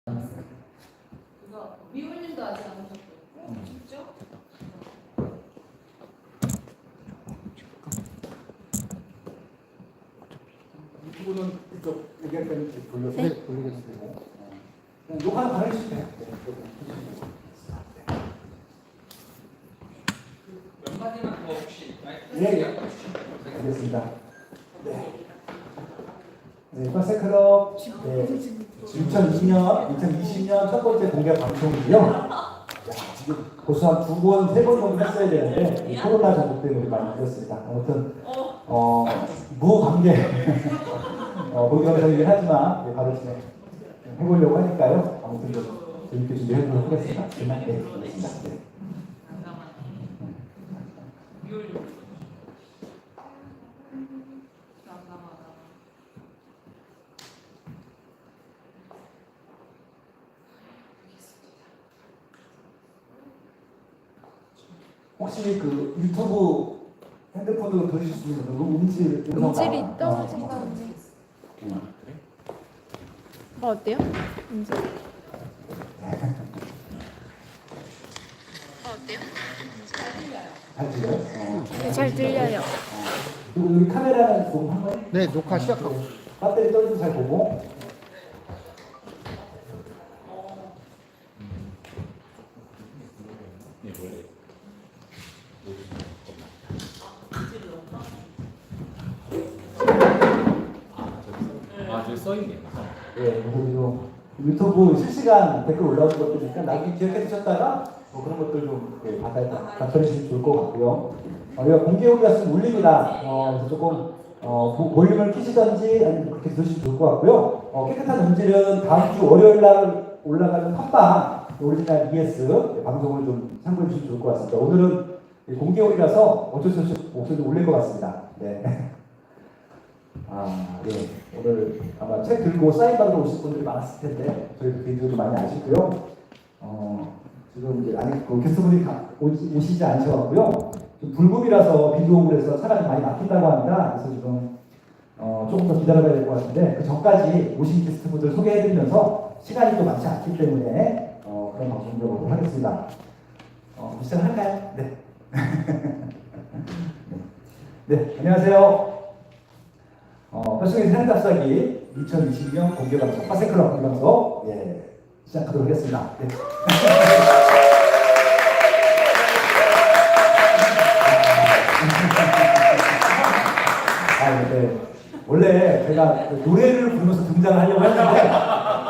그거 미호님도 아직 안 오셨고 쉽죠? 이분은 이쪽 여기까지 돌려서 돌리겠어요. 그냥 녹화 다 해주시면 돼요. 몇 마디만 더 혹시 예, 알겠습니다. 네. 네, 퍼세클럽 2020년 첫 번째 공개 방송이고요. 야, 지금 벌써 한 2번, 3번 정도 했어야 되는데 이 코로나 전국 때문에 많이 늦었습니다. 아무튼 무관계 본격적이긴 하지만 바로 해보려고 하니까요. 아무튼 좀 재밌게 준비해보도록 하겠습니다. 네, 알겠습니다. 네. 혹시 그 유튜브 핸드폰으로 들으실 수 있는 음질이 떨어진다는데. 어때요? 음질? 어때요? 잘 들려요? 네, 잘 들려요. 그리고 여기 카메라는 좀 한번 네, 녹화 시작하고. 배터리 떨어진 잘 보고. 저기 써있네요. 예, 그리고 유튜브 실시간 댓글 올라오는 것들이니까 나중에 기억해 두셨다가 뭐 그런 것들 좀 답변해주시면 좋을 것 같고요. 우리가 공개후기가 좀 울립니다. 그래서 조금 볼륨을 키시던지 아니면 그렇게 들으시면 좋을 것 같고요. 깨끗한 음질은 다음 주 월요일 날 올라가는 팟빵 오리지널 ES 방송을 좀 참고해 주시면 좋을 것 같습니다. 오늘은 공개후기라서 어쩔 수 없이 목소리 올릴 것 같습니다. 네. 네. 오늘 아마 책 들고 사인 받으러 오실 분들이 많았을 텐데 저희도 개인적으로 많이 아쉽고요. 지금 이제 아직 그 게스트분이 오시지 않으셔가지고요. 좀 불금이라서 비도 오고 그래서 차가 좀 많이 막힌다고 합니다. 그래서 지금 조금 더 기다려봐야 될 것 같은데 그 전까지 오신 게스트분들 소개해드리면서 시간이 또 많지 않기 때문에 그런 방송 들어보도록 하겠습니다. 시작할까요? 네. 네, 안녕하세요. 패션의 생답사기 2022년 공개방송 퍼세클럽 공개방송 시작하도록 하겠습니다. 네. 네. 원래 제가 노래를 부르면서 등장하려고 했는데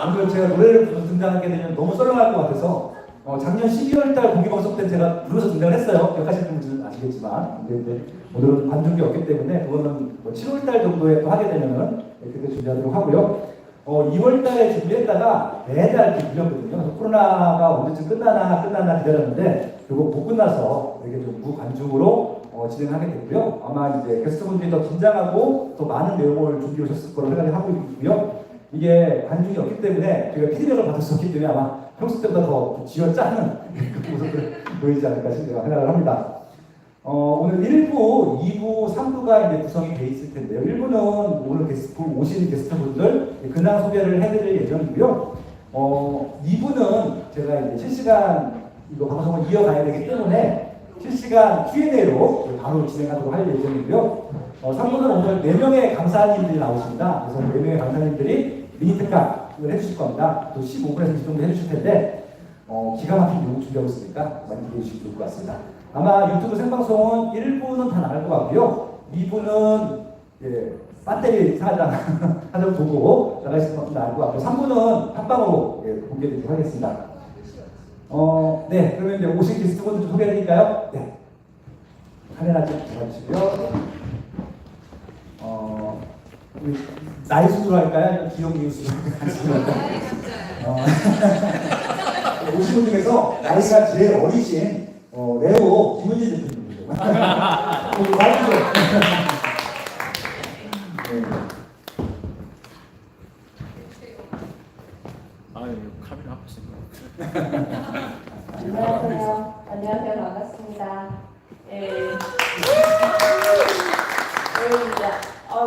오늘 제가 노래를 부르면서 등장하게 되면 너무 썰렁할 것 같아서 작년 12월달 공개방송 때 제가 부르면서 등장을 했어요. 기억하시는 분들은 아시겠지만 근데 이제 오늘은 관중이 없기 때문에 그거는 7월달 정도에 또 하게 되면은 그때 준비하도록 하고요. 2월달에 준비했다가 매달 이렇게 밀렸거든요. 그래서 코로나가 언제쯤 끝나나 기다렸는데 그거 못 끝나서 이렇게 좀 무관중으로 진행하게 됐고요. 아마 이제 게스트분들이 더 긴장하고 더 많은 내용을 준비해 오셨을 거라고 생각하고 있고요. 이게 관중이 없기 때문에 저희가 피드백을 받을 수 없기 때문에 아마 평소 때보다 더 쥐어짜는 그런 모습을 보이지 않을까 생각을 합니다. 오늘 1부, 2부, 3부가 이제 구성이 돼 있을 텐데요. 1부는 오늘 오신 게스트분들 근황 소개를 해드릴 예정이고요. 2부는 제가 이제 실시간 이거 방송을 이어가야 되기 때문에 실시간 Q&A로 바로 진행하도록 할 예정이고요. 3부는 오늘 4명의 강사님들이 나오십니다. 그래서 4명의 강사님들이 미니 특강을 해주실 겁니다. 또 15분에서 20분 정도 해주실 텐데 기가 막힌 요구 준비하고 있으니까 많이 기대해 주시면 좋을 것 같습니다. 아마 유튜브 생방송은 1부는 다 나갈 것 같고요. 2부는 배터리 사정 보고 나가실 것 나갈 것 같고 3부는 팟빵으로 공개드리도록 하겠습니다. 네, 그러면 이제 오신 게스트분들 좀 소개해드릴까요? 네. 카메라 좀 잡아주시고요. 나이 순으로 할까요? 아니면 기록 이웃 순으로 할까요? 오신 분 중에서 나이가 제일 어리신 레오 김은지 대표님이죠. 말이죠. 카메라 앞에서. 안녕하세요. 반갑습니다.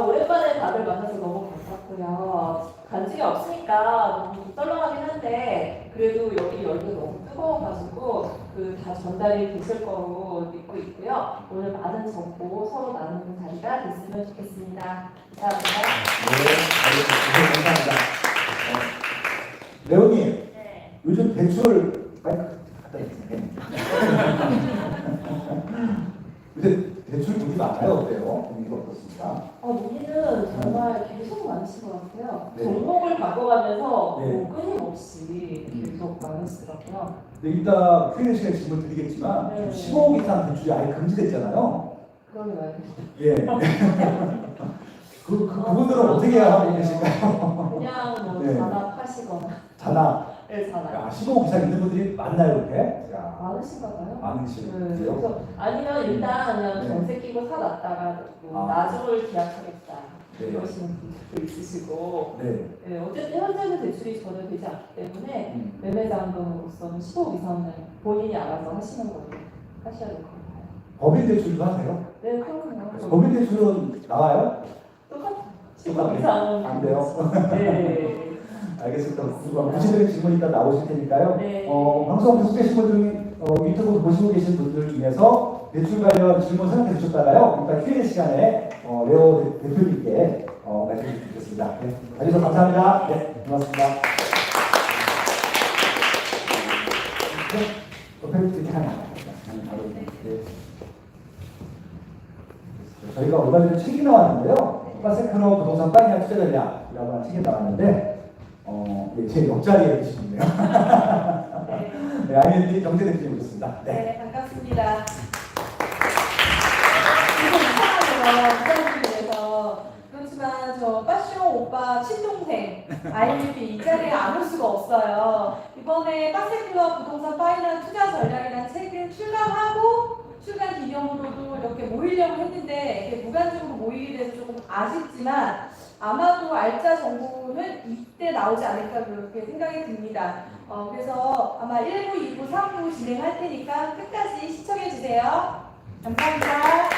오랜만에 다들 만나서 너무 반갑고요. 간지가 없으니까 너무 썰렁하긴 한데 그래도 여기 열도 너무 뜨거워가지고 그 다 전달이 되실 거로 믿고 있고요. 오늘 많은 정보 서로 나누는 자리가 됐으면 좋겠습니다. 감사합니다. 네, 감사합니다. 레오님, 네. 요즘 대출 마이크 갖다 주세요. 요새 대출 돈이 많아요, 어때요? 분위기가 어떻습니까? 문의는 정말 계속 많으신 것 같아요. 네. 종목을 바꿔가면서 네. 뭐 끊임없이 계속 많으시더라고요. 네, 이따 Q&A 시간에 질문 드리겠지만 네. 15억 이상 대출이 아예 금지됐잖아요. 그러게 말이에요. 예. 그분들은 어떻게 하고 계실까요? 그냥 뭐 네. 잔압하시거나 잔압. 잔압. 야, 15억 이상 있는 분들이 많나요, 이렇게? 야, 많으신가 봐요. 많으시고요. 그래서 아니면 일단 그냥 네. 전세 끼고 사놨다가 뭐 아. 나중을 계약하겠다 네. 이러시는 분들도 있으시고 네. 네, 어쨌든 현재는 대출이 전혀 되지 않기 때문에 매매자금으로서는 15억 이상은 본인이 알아서 하시는 걸로 하셔야 될 것 같아요. 법인 대출도 하세요? 네, 그럼요. 법인 대출은 나와요? 똑같아요. 15억 똑같아요? 이상은 안 돼요? 네. 알겠습니다. 구체적인 질문 이따 나오실 테니까요. 네. 방송 계속 계신 분 중에 유튜브 보시고 계신 분들 중에서 대출 관련 질문 생각해 주셨다가요. 일단 Q&A 시간에 레오 대표님께 말씀해 주시겠습니다. 네. 와주셔서 감사합니다. 네, 고맙습니다. 네, 옆에 이렇게 하나. 네. 저희가 얼마 전에 책이 나왔는데요. 파세크로 부동산 파이널 투자 전략이라고 하는 책이 나왔는데 예, 제 옆자리에 계시군요. 네, IND 경제 대표님 오셨습니다. 네. 네, 반갑습니다. 이거 이상하게요. 부장님께서 그렇지만 저 빠쇼 오빠 친동생 INP 이 자리에 안 올 수가 없어요. 이번에 빠세클럽 부동산 파이널 투자 전략이라는 책을 출간하고 출간 기념으로도 이렇게 모이려고 했는데 이렇게 무관중으로 모이게 돼서 조금 아쉽지만 아마도 알짜 정보는 이때 나오지 않을까 그렇게 생각이 듭니다. 그래서 아마 1부, 2부, 3부 진행할 테니까 끝까지 시청해 주세요. 감사합니다.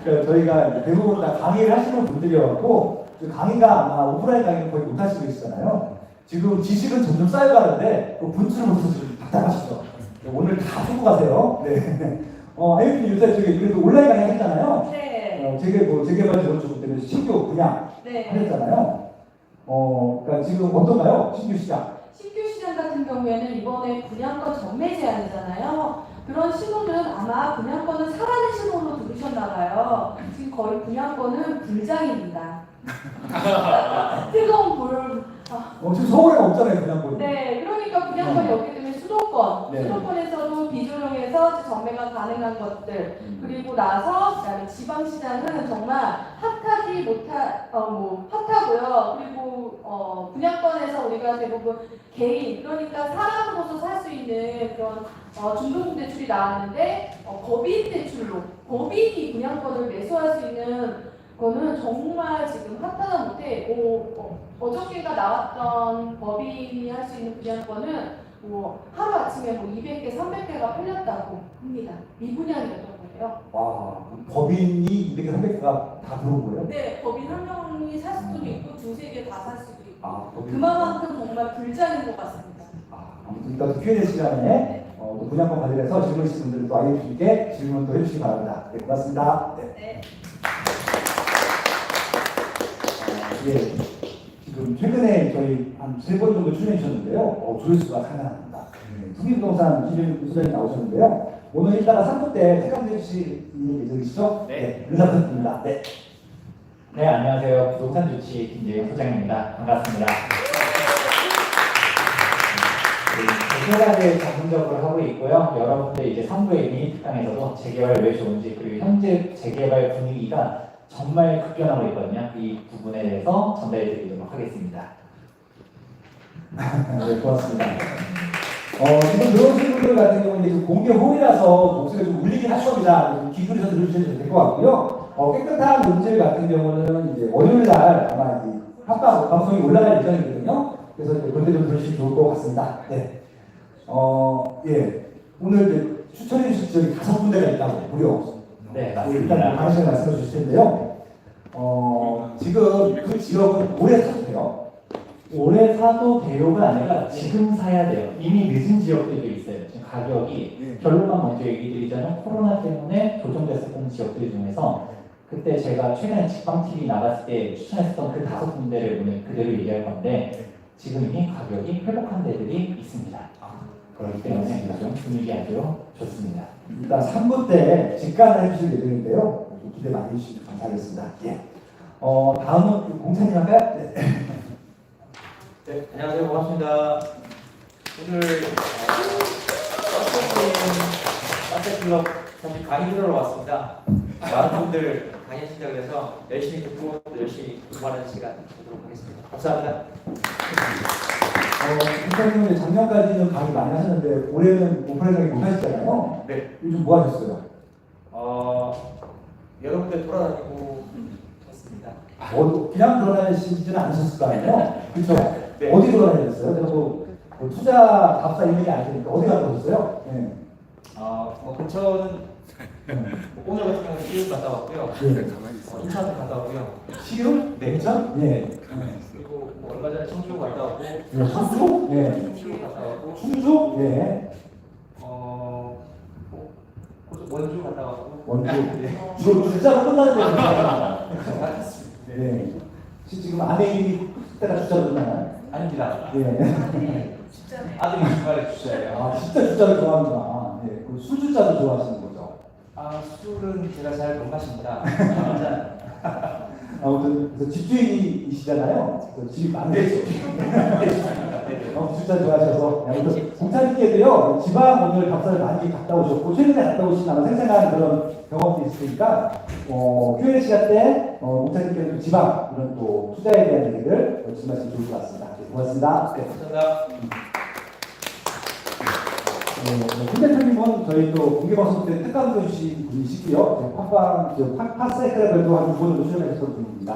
저희가 이제 대부분 다 강의를 하시는 분들이어갖고 강의가 아마 오프라인 강의는 거의 못 하시고 있잖아요. 지금 지식은 점점 쌓여가는데 그 분출을 못해서 좀 답답하시죠. 오늘 다 쓰고 가세요. 네. INP 요새 저기 그래도 온라인 강의 했잖아요. 네. 재개발 재건축 때문에 신규 분양 네. 하셨잖아요. 그러니까 지금 어떤가요? 신규 시장. 신규 시장 같은 경우에는 이번에 분양권 전매 제한이잖아요. 그런 신호는 아마 분양권은 사라는 신호로 들으셨나 봐요. 지금 거의 분양권은 불장입니다. 뜨거운 불. 지금 서울에 없잖아요, 분양권이. 네, 그러니까 분양권이 없기 때문에 수도권, 네. 수도권에서도 비조정해서 전매가 가능한 것들, 그리고 나서 그다음에 지방시장은 정말 핫하고요. 그리고 분양권에서 우리가 대부분 개인, 그러니까 사람으로서 살 수 있는 그런 중도금 대출이 나왔는데 법인 대출로 법인이 분양권을 매수할 수 있는 거는 정말 지금 핫하다 못해 어저께가 나왔던 법인이 할 수 있는 분양권은 뭐 하루 아침에 뭐 200개, 300개가 팔렸다고 합니다. 미분양이었던 거예요. 와, 법인이 200개, 300개가 다 들어온 거예요? 네, 법인 한 명이 살 수도 있고 두세 개 다 살 수도 있고 법인. 그만큼 정말 불장인 것 같습니다. 아무튼 이따 Q&A 시간에 또 분양권 관련해서 질문 있으신 분들은 또 INP께 질문도 해주시기 바랍니다. 네, 고맙습니다. 네. 네. 예, 지금 최근에 저희 한 3번 정도 출연해 주셨는데요. 조회수가 상당합니다. 투기부동산 이준일 소장님 나오셨는데요. 오늘 이따가 3부 때 태강해 주실 예정이시죠? 네. 인사 부탁드립니다. 네. 네, 안녕하세요. 부동산 주치 김재용 소장입니다. 반갑습니다. 재개발을 전문적으로 하고 있고요. 여러분들 이제 3부의 미니 특강에서도 재개발 왜 좋은지 그리고 현재 재개발 분위기가 정말 급변하고 있거든요. 이 부분에 대해서 전달해드리도록 하겠습니다. 네, 고맙습니다. 지금 들어오신 분들 같은 경우는 지금 공개 홀이라서 목소리가 좀 울리긴 할 겁니다. 귀걸이서 들으시면 될 것 같고요. 깨끗한 음질 같은 경우는 이제 월요일 날 아마 합방 방송이 올라갈 예정이거든요. 그래서 그때 좀 들으시면 좋을 것 같습니다. 네. 예. 오늘 추천해 주실 지역이 5군데가 있다고 무려. 네, 일단 맞습니다. 강의실 말씀해 주실 텐데요. 지금 그 지역은 오래 사도 돼요. 올해 사도 돼요가 아니라 지금 사야 돼요. 이미 늦은 지역들도 있어요. 지금 가격이 결론만 먼저 얘기 드리자면 코로나 때문에 조정됐었던 지역들 중에서 그때 제가 최근에 직방TV 나갔을 때 추천했었던 그 5군데를 오늘 그대로 얘기할 건데 지금 이미 가격이 회복한 데들이 있습니다. 그렇기 때문에 요즘 분위기 아주 좋습니다. 일단 3부 때 직관을 해주실 예정인데요. 기대 많이 해주시면 감사하겠습니다. 예. 다음은 공사님 할까요? 네. 네, 안녕하세요. 반갑습니다. 오늘 버스클럽 사실 강의 들으러 왔습니다. 많은 분들 강의 신청을 해서 열심히 듣고 또 열심히 공부하는 시간 보도록 하겠습니다. 감사합니다. 공사님은 작년까지는 강의 많이 하셨는데 올해는 오프라인하게 못 하시잖아요. 네. 요즘 뭐 하셨어요? 여러 군데 돌아다니고 했습니다. 그냥 돌아다니시지는 않으셨을 거 아니에요? 그렇죠? 네. 어디 돌아다녔어요? 제가 뭐 투자 답사 이런 게 아니니까 어디 갔다 오셨어요? 네. 근처는 오늘 같은 경우는 시흥 갔다 왔고요. 네. 인천 갔다 왔고요. 시흥? 네. 인천? 예. 그리고 뭐 얼마 전에 청주 갔다 왔고, 네. 충주? 예. 충주 갔다 왔고, 충주? 예. 원주 갔다 왔고. 원주. 네. 주로 주자로 끝나는 거예요. 알겠습니다. 네. 지금 아내 이름이 그때가 주자로 끝나나요? 아닙니다. 예. 아들이 주말에 주셔요. 아, 진짜 주자를 좋아하는구나. 예. 그 술주자도 좋아하시는 거죠? 술은 제가 잘 못 마십니다. 아무튼 그래서 집주인이시잖아요. 그래서 집이 많으시죠. 주자 좋아하셔서 아무튼 공사님께도요 지방 오늘 답사를 많이 갔다 오셨고 최근에 갔다 오신 아마 생생한 그런 경험도 있으니까 Q&A 시간 때 공사님께도 지방 이런 또 투자에 대한 얘기를 말씀하시면 좋을 것 같습니다. 네, 고맙습니다. 네. 감사합니다. 훈 대표님은 저희 또 공개방송 때 특강도 주신 분이시고요. 팟세크라고 한 2번을 출연하셨던 분입니다.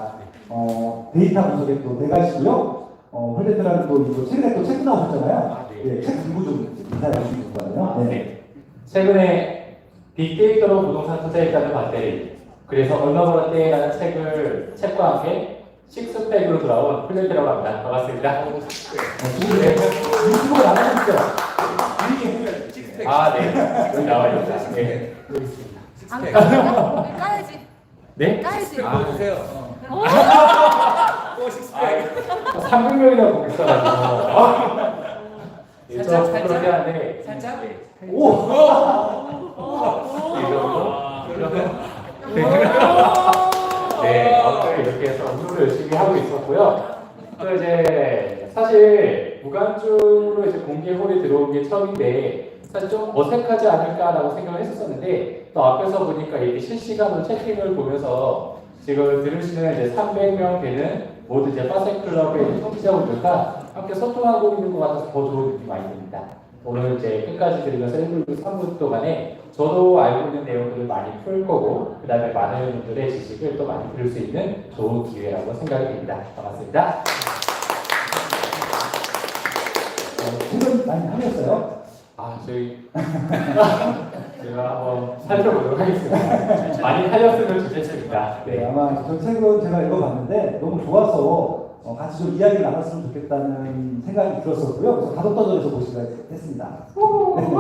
데이터 분석에 또 내가시고요. 훈 대표랑 또 이거 최근에 또 책 나오셨잖아요. 네, 책 들고 좀 인사해 주시면 좋겠거든요. 네. 최근에 빅데이터로 부동산 투자에 따른 배터리 그래서 얼마 벌었대라는 책과 함께 식스팩으로 돌아온 플레이라고 합니다. 반갑습니다. 유튜브가 나가셨죠? 아, 네. 여기 나와 있습니다. 네. 여기 있습니다. 안 까요? 까야지. 네? 까야지. 보세요. 또 식스팩. 300명이나 보고 있어가지고. 살짝? 그러긴 한데. 살짝? 네. 오! 이 정도? 네, 아무튼 이렇게 해서 운동을 열심히 하고 있었고요. 또 이제 사실 무관중으로 이제 공개홀에 들어온 게 처음인데 사실 좀 어색하지 않을까라고 생각을 했었는데 또 앞에서 보니까 이렇게 실시간으로 채팅을 보면서 지금 들으시는 이제 300명 되는 모두 이제 파세클럽의 청취자분들과 함께 소통하고 있는 것 같아서 더 좋은 느낌이 많이 듭니다. 오늘 이제 끝까지 들으면서 1부 3부 동안에 저도 알고 있는 내용들을 많이 풀 거고 그 다음에 많은 분들의 지식을 또 많이 들을 수 있는 좋은 기회라고 생각이 듭니다. 반갑습니다. 지금 많이 하셨어요? 저희 제가 한번 살펴보도록 하겠습니다. 많이 하셨으면 좋겠습니다. 네, 네. 아마 저 책은 제가 읽어봤는데 너무 좋아서 같이 좀 이야기를 나눴으면 좋겠다는 생각이 들었었고요. 그래서 가덕더전에서 보시기로 했습니다. 보시면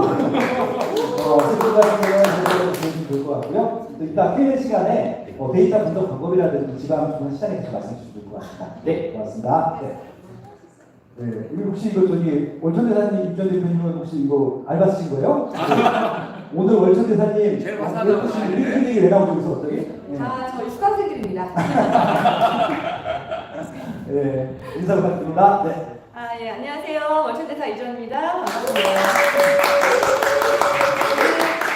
좋을 것 같고요. 또 이따 Q&A 시간에 데이터 분석 방법이라든지 지방 중간 시장에 대해서 말씀해 주시면 좋을 것 같습니다. 네. 고맙습니다. 네. 네, 이거 혹시 이거 저기 월천 대사님, 입전 대표님은 혹시 이거 알바 쓰신 거예요? 오늘 월천 대사님 제일 화사하다고 우리 클릭이 왜 나오고 있어 갑자기? 네. 저희 수강생들입니다. 네, 인사 부탁드립니다. 네. 예, 안녕하세요. 월천대사 이주원입니다. 반갑습니다.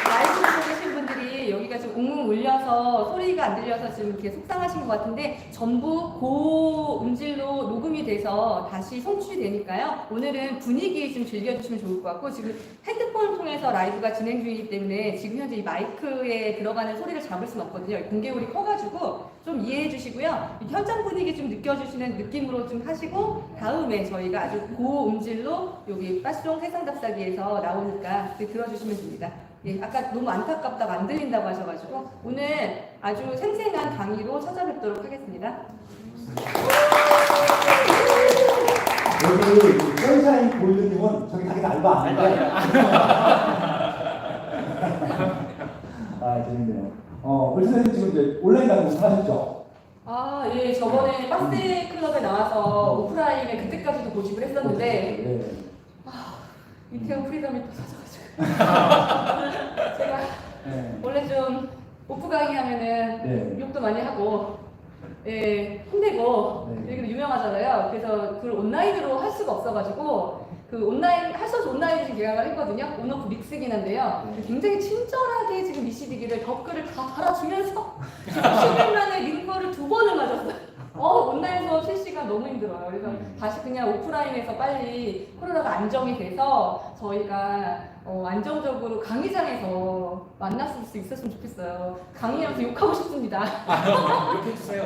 라이브 보신 분들이 여기가 좀 웅웅 울려서 소리가 안 들려서 지금 이렇게 속상하신 것 같은데 전부 고음질로 녹음이 돼서 다시 송출이 되니까요. 오늘은 분위기 좀 즐겨주시면 좋을 것 같고 지금 핸드폰을 통해서 라이브가 진행 중이기 때문에 지금 현재 이 마이크에 들어가는 소리를 잡을 수는 없거든요. 공개홀이 커가지고 좀 이해해 주시고요. 현장 분위기 좀 느껴주시는 느낌으로 좀 하시고 다음에 저희가 아주 고음질로 여기 빠스롱 세상답사기에서 나오니까 들어주시면 됩니다. 예, 아까 너무 안타깝다고 안 들린다고 하셔가지고 오늘 아주 생생한 강의로 찾아뵙도록 하겠습니다. 여기 선샤인 골드님은 저기 자기는 알바 안 하는데. 아, 재밌네요. 우리 선생님 지금 이제 온라인 강의 하셨죠? 아, 예, 저번에 박스 클럽에 나와서 오프라인에 그때까지도 고집을 했었는데 네. 이태원 프리덤이 또 터져가지고 제가 네. 원래 좀 오프 강의 하면은 네. 욕도 많이 하고 예, 혼내고 네. 여기도 유명하잖아요. 그래서 그걸 온라인으로 할 수가 없어가지고 그 온라인 할 수 없이 온라인으로 지금 계약을 했거든요. 온오프 믹스긴 한데요. 굉장히 친절하게 지금 미시디기를 댓글을 다 달아주면서 10일 만에 링거를 2번을 맞았어요. 온라인 수업 실시간 너무 힘들어요. 그래서 다시 그냥 오프라인에서 빨리 코로나가 안정이 돼서 저희가 안정적으로 강의장에서 만났을 수 있었으면 좋겠어요. 강의하면서 욕하고 싶습니다. 욕해주세요.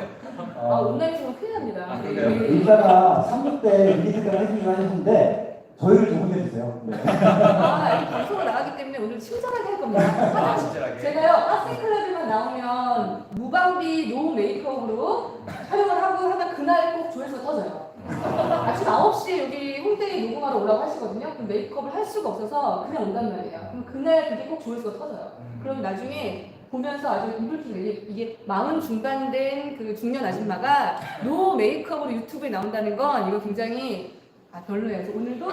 온라인 수업 큰일 납니다. 아, 그래요? 의사가 3부 때 미리생각을 해주기로 하셨는데 저희를 좀 혼내주세요. 네. 이 방송을 나가기 때문에 오늘 친절하게 할 겁니다. 친절하게. 제가요, 박스클럽에만 나오면 무방비 노 메이크업으로 촬영을 하고 하면 그날 꼭 조회수가 터져요. 아침 9시에 여기 홍대에 녹음하러 오라고 하시거든요. 그럼 메이크업을 할 수가 없어서 그냥 온단 말이에요. 그럼 그날 그게 꼭 조회수가 터져요. 그럼 나중에 보면서 아주 이불킥 이게 40 중반 된 그 중년 아줌마가 노 메이크업으로 유튜브에 나온다는 건 이거 굉장히 별로예요. 그래서 오늘도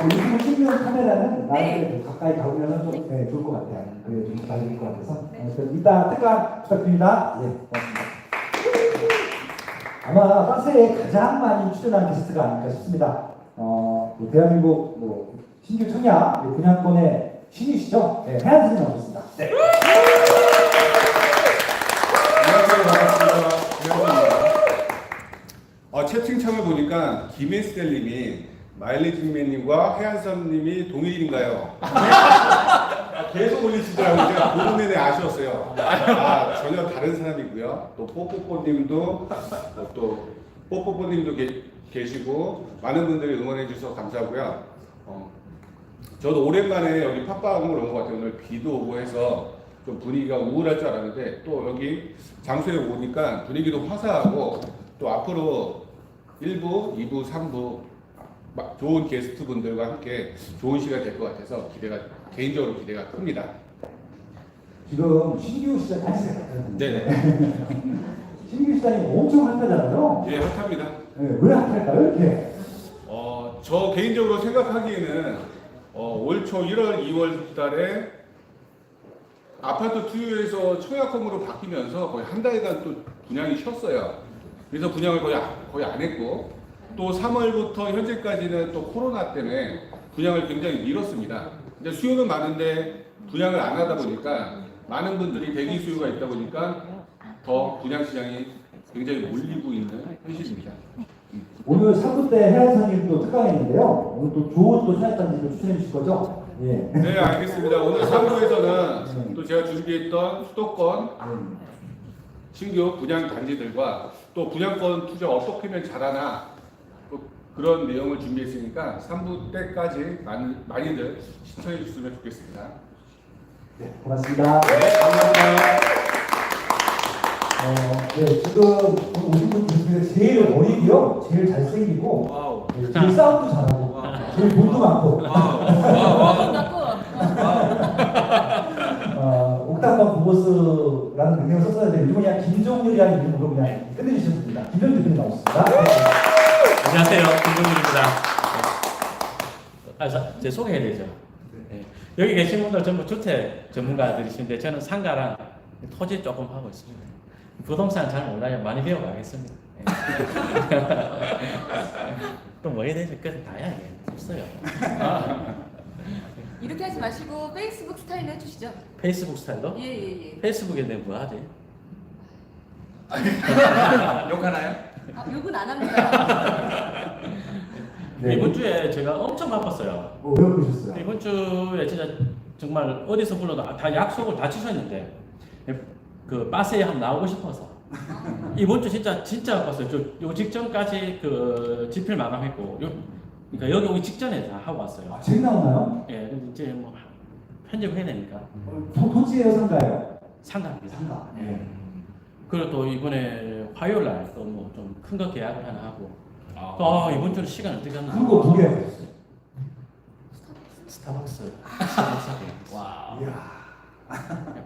유튜브 TV용 카메라는 나한테 가까이 가보면 좀 좋을 것 같아요. 그래 좀 잘 될 것 같아서. 그럼 이따 특강 부탁드립니다. 예, 고맙습니다. 아마 박스에 가장 많이 출연한 게스트가 아닐까 싶습니다. 대한민국 신규 청약 분양권의 신이시죠? 네, 해안 선생님 나오셨습니다. 네. 안녕하세요. 반갑습니다. 채팅창을 보니까 김혜스텔님이 마일리지맨님과 해안선님이 동일인가요? 계속 올리시더라고요. 제가 보는 내내 아쉬웠어요. 전혀 다른 사람이고요. 또 뽀뽀뽀님도 또 뽀뽀뽀님도 계시고 많은 분들이 응원해 주셔서 감사하고요. 저도 오랜만에 여기 팟빵으로 온 것 같아요. 오늘 비도 오고 해서 좀 분위기가 우울할 줄 알았는데 또 여기 장소에 오니까 분위기도 화사하고 또 앞으로 1부, 2부, 3부 좋은 게스트분들과 함께 좋은 시간 될 것 같아서 개인적으로 기대가 큽니다. 지금 신규 시장 아시죠? 네네. 신규 시장이 엄청 핫하잖아요. 예, 핫합니다. 네, 왜 핫할까요? 이렇게? 저 개인적으로 생각하기에는 올 초 1월, 2월 달에 아파트 투유에서 청약홈으로 바뀌면서 거의 한 달간 또 분양이 쉬었어요. 그래서 분양을 거의 안 했고 또 3월부터 현재까지는 또 코로나 때문에 분양을 굉장히 미뤘습니다. 근데 수요는 많은데 분양을 안 하다 보니까 많은 분들이 대기 수요가 있다 보니까 더 분양 시장이 굉장히 몰리고 있는 현실입니다. 오늘 3부 때 해안선님도 특강했는데요. 오늘 또 좋은 또 청약단지를 추천해 주실 거죠? 예. 네, 알겠습니다. 오늘 3부에서는 또 제가 준비했던 수도권 신규 분양 단지들과 또 분양권 투자 어떻게 하면 잘하나 또 그런 내용을 준비했으니까 3부 때까지 많이들 시청해 주셨으면 좋겠습니다. 네, 고맙습니다. 네, 감사합니다. 지금 오신 분 중에서 제일 어리고요, 제일 잘생기고, 제일 싸움도 잘하고, 제일 돈도 많고, 옥탑방 보보스라는 닉네임을 썼었는데 요즘 그냥 김종률이라는 이름으로 그냥 끝내주시면 됩니다. 김종률 대표님 나오셨습니다. 안녕하세요, 김동률입니다. 제 소개해야 되죠. 네. 여기 계신 분들 전부 주택 전문가들이신데 저는 상가랑 토지 조금 하고 있습니다. 부동산 잘 몰라요. 많이 배워가겠습니다. 네. 또 뭐 해야 되지? 그래서 다야 이게 없어요. 이렇게 하지 마시고 페이스북 스타일로 해주시죠. 페이스북 스타일로? 예. 페이스북에 내가 뭐 하지? 욕하나요? 욕은 안 합니다. 네. 이번 주에 제가 엄청 바빴어요. 왜 그러셨어요? 이번 주에 진짜 정말 어디서 불러도 다 약속을 다 취소했는데 그 바스에 한번 나오고 싶어서 이번 주 진짜 바빴어요. 요 직전까지 그 집필 마감했고 그러니까 여기 오기 직전에 다 하고 왔어요. 책 나오나요? 예, 근데 이제 뭐 편집해야 되니까 토지예요, 상가예요? 상가입니다. 상가. 네. 그리고 또 이번에 화요일 날 또 뭐 좀 큰 거 계약을 하나 하고 이번 주는 시간 어떻게 하는지 그거 두 개. 네. 스타벅스. 와. 이야.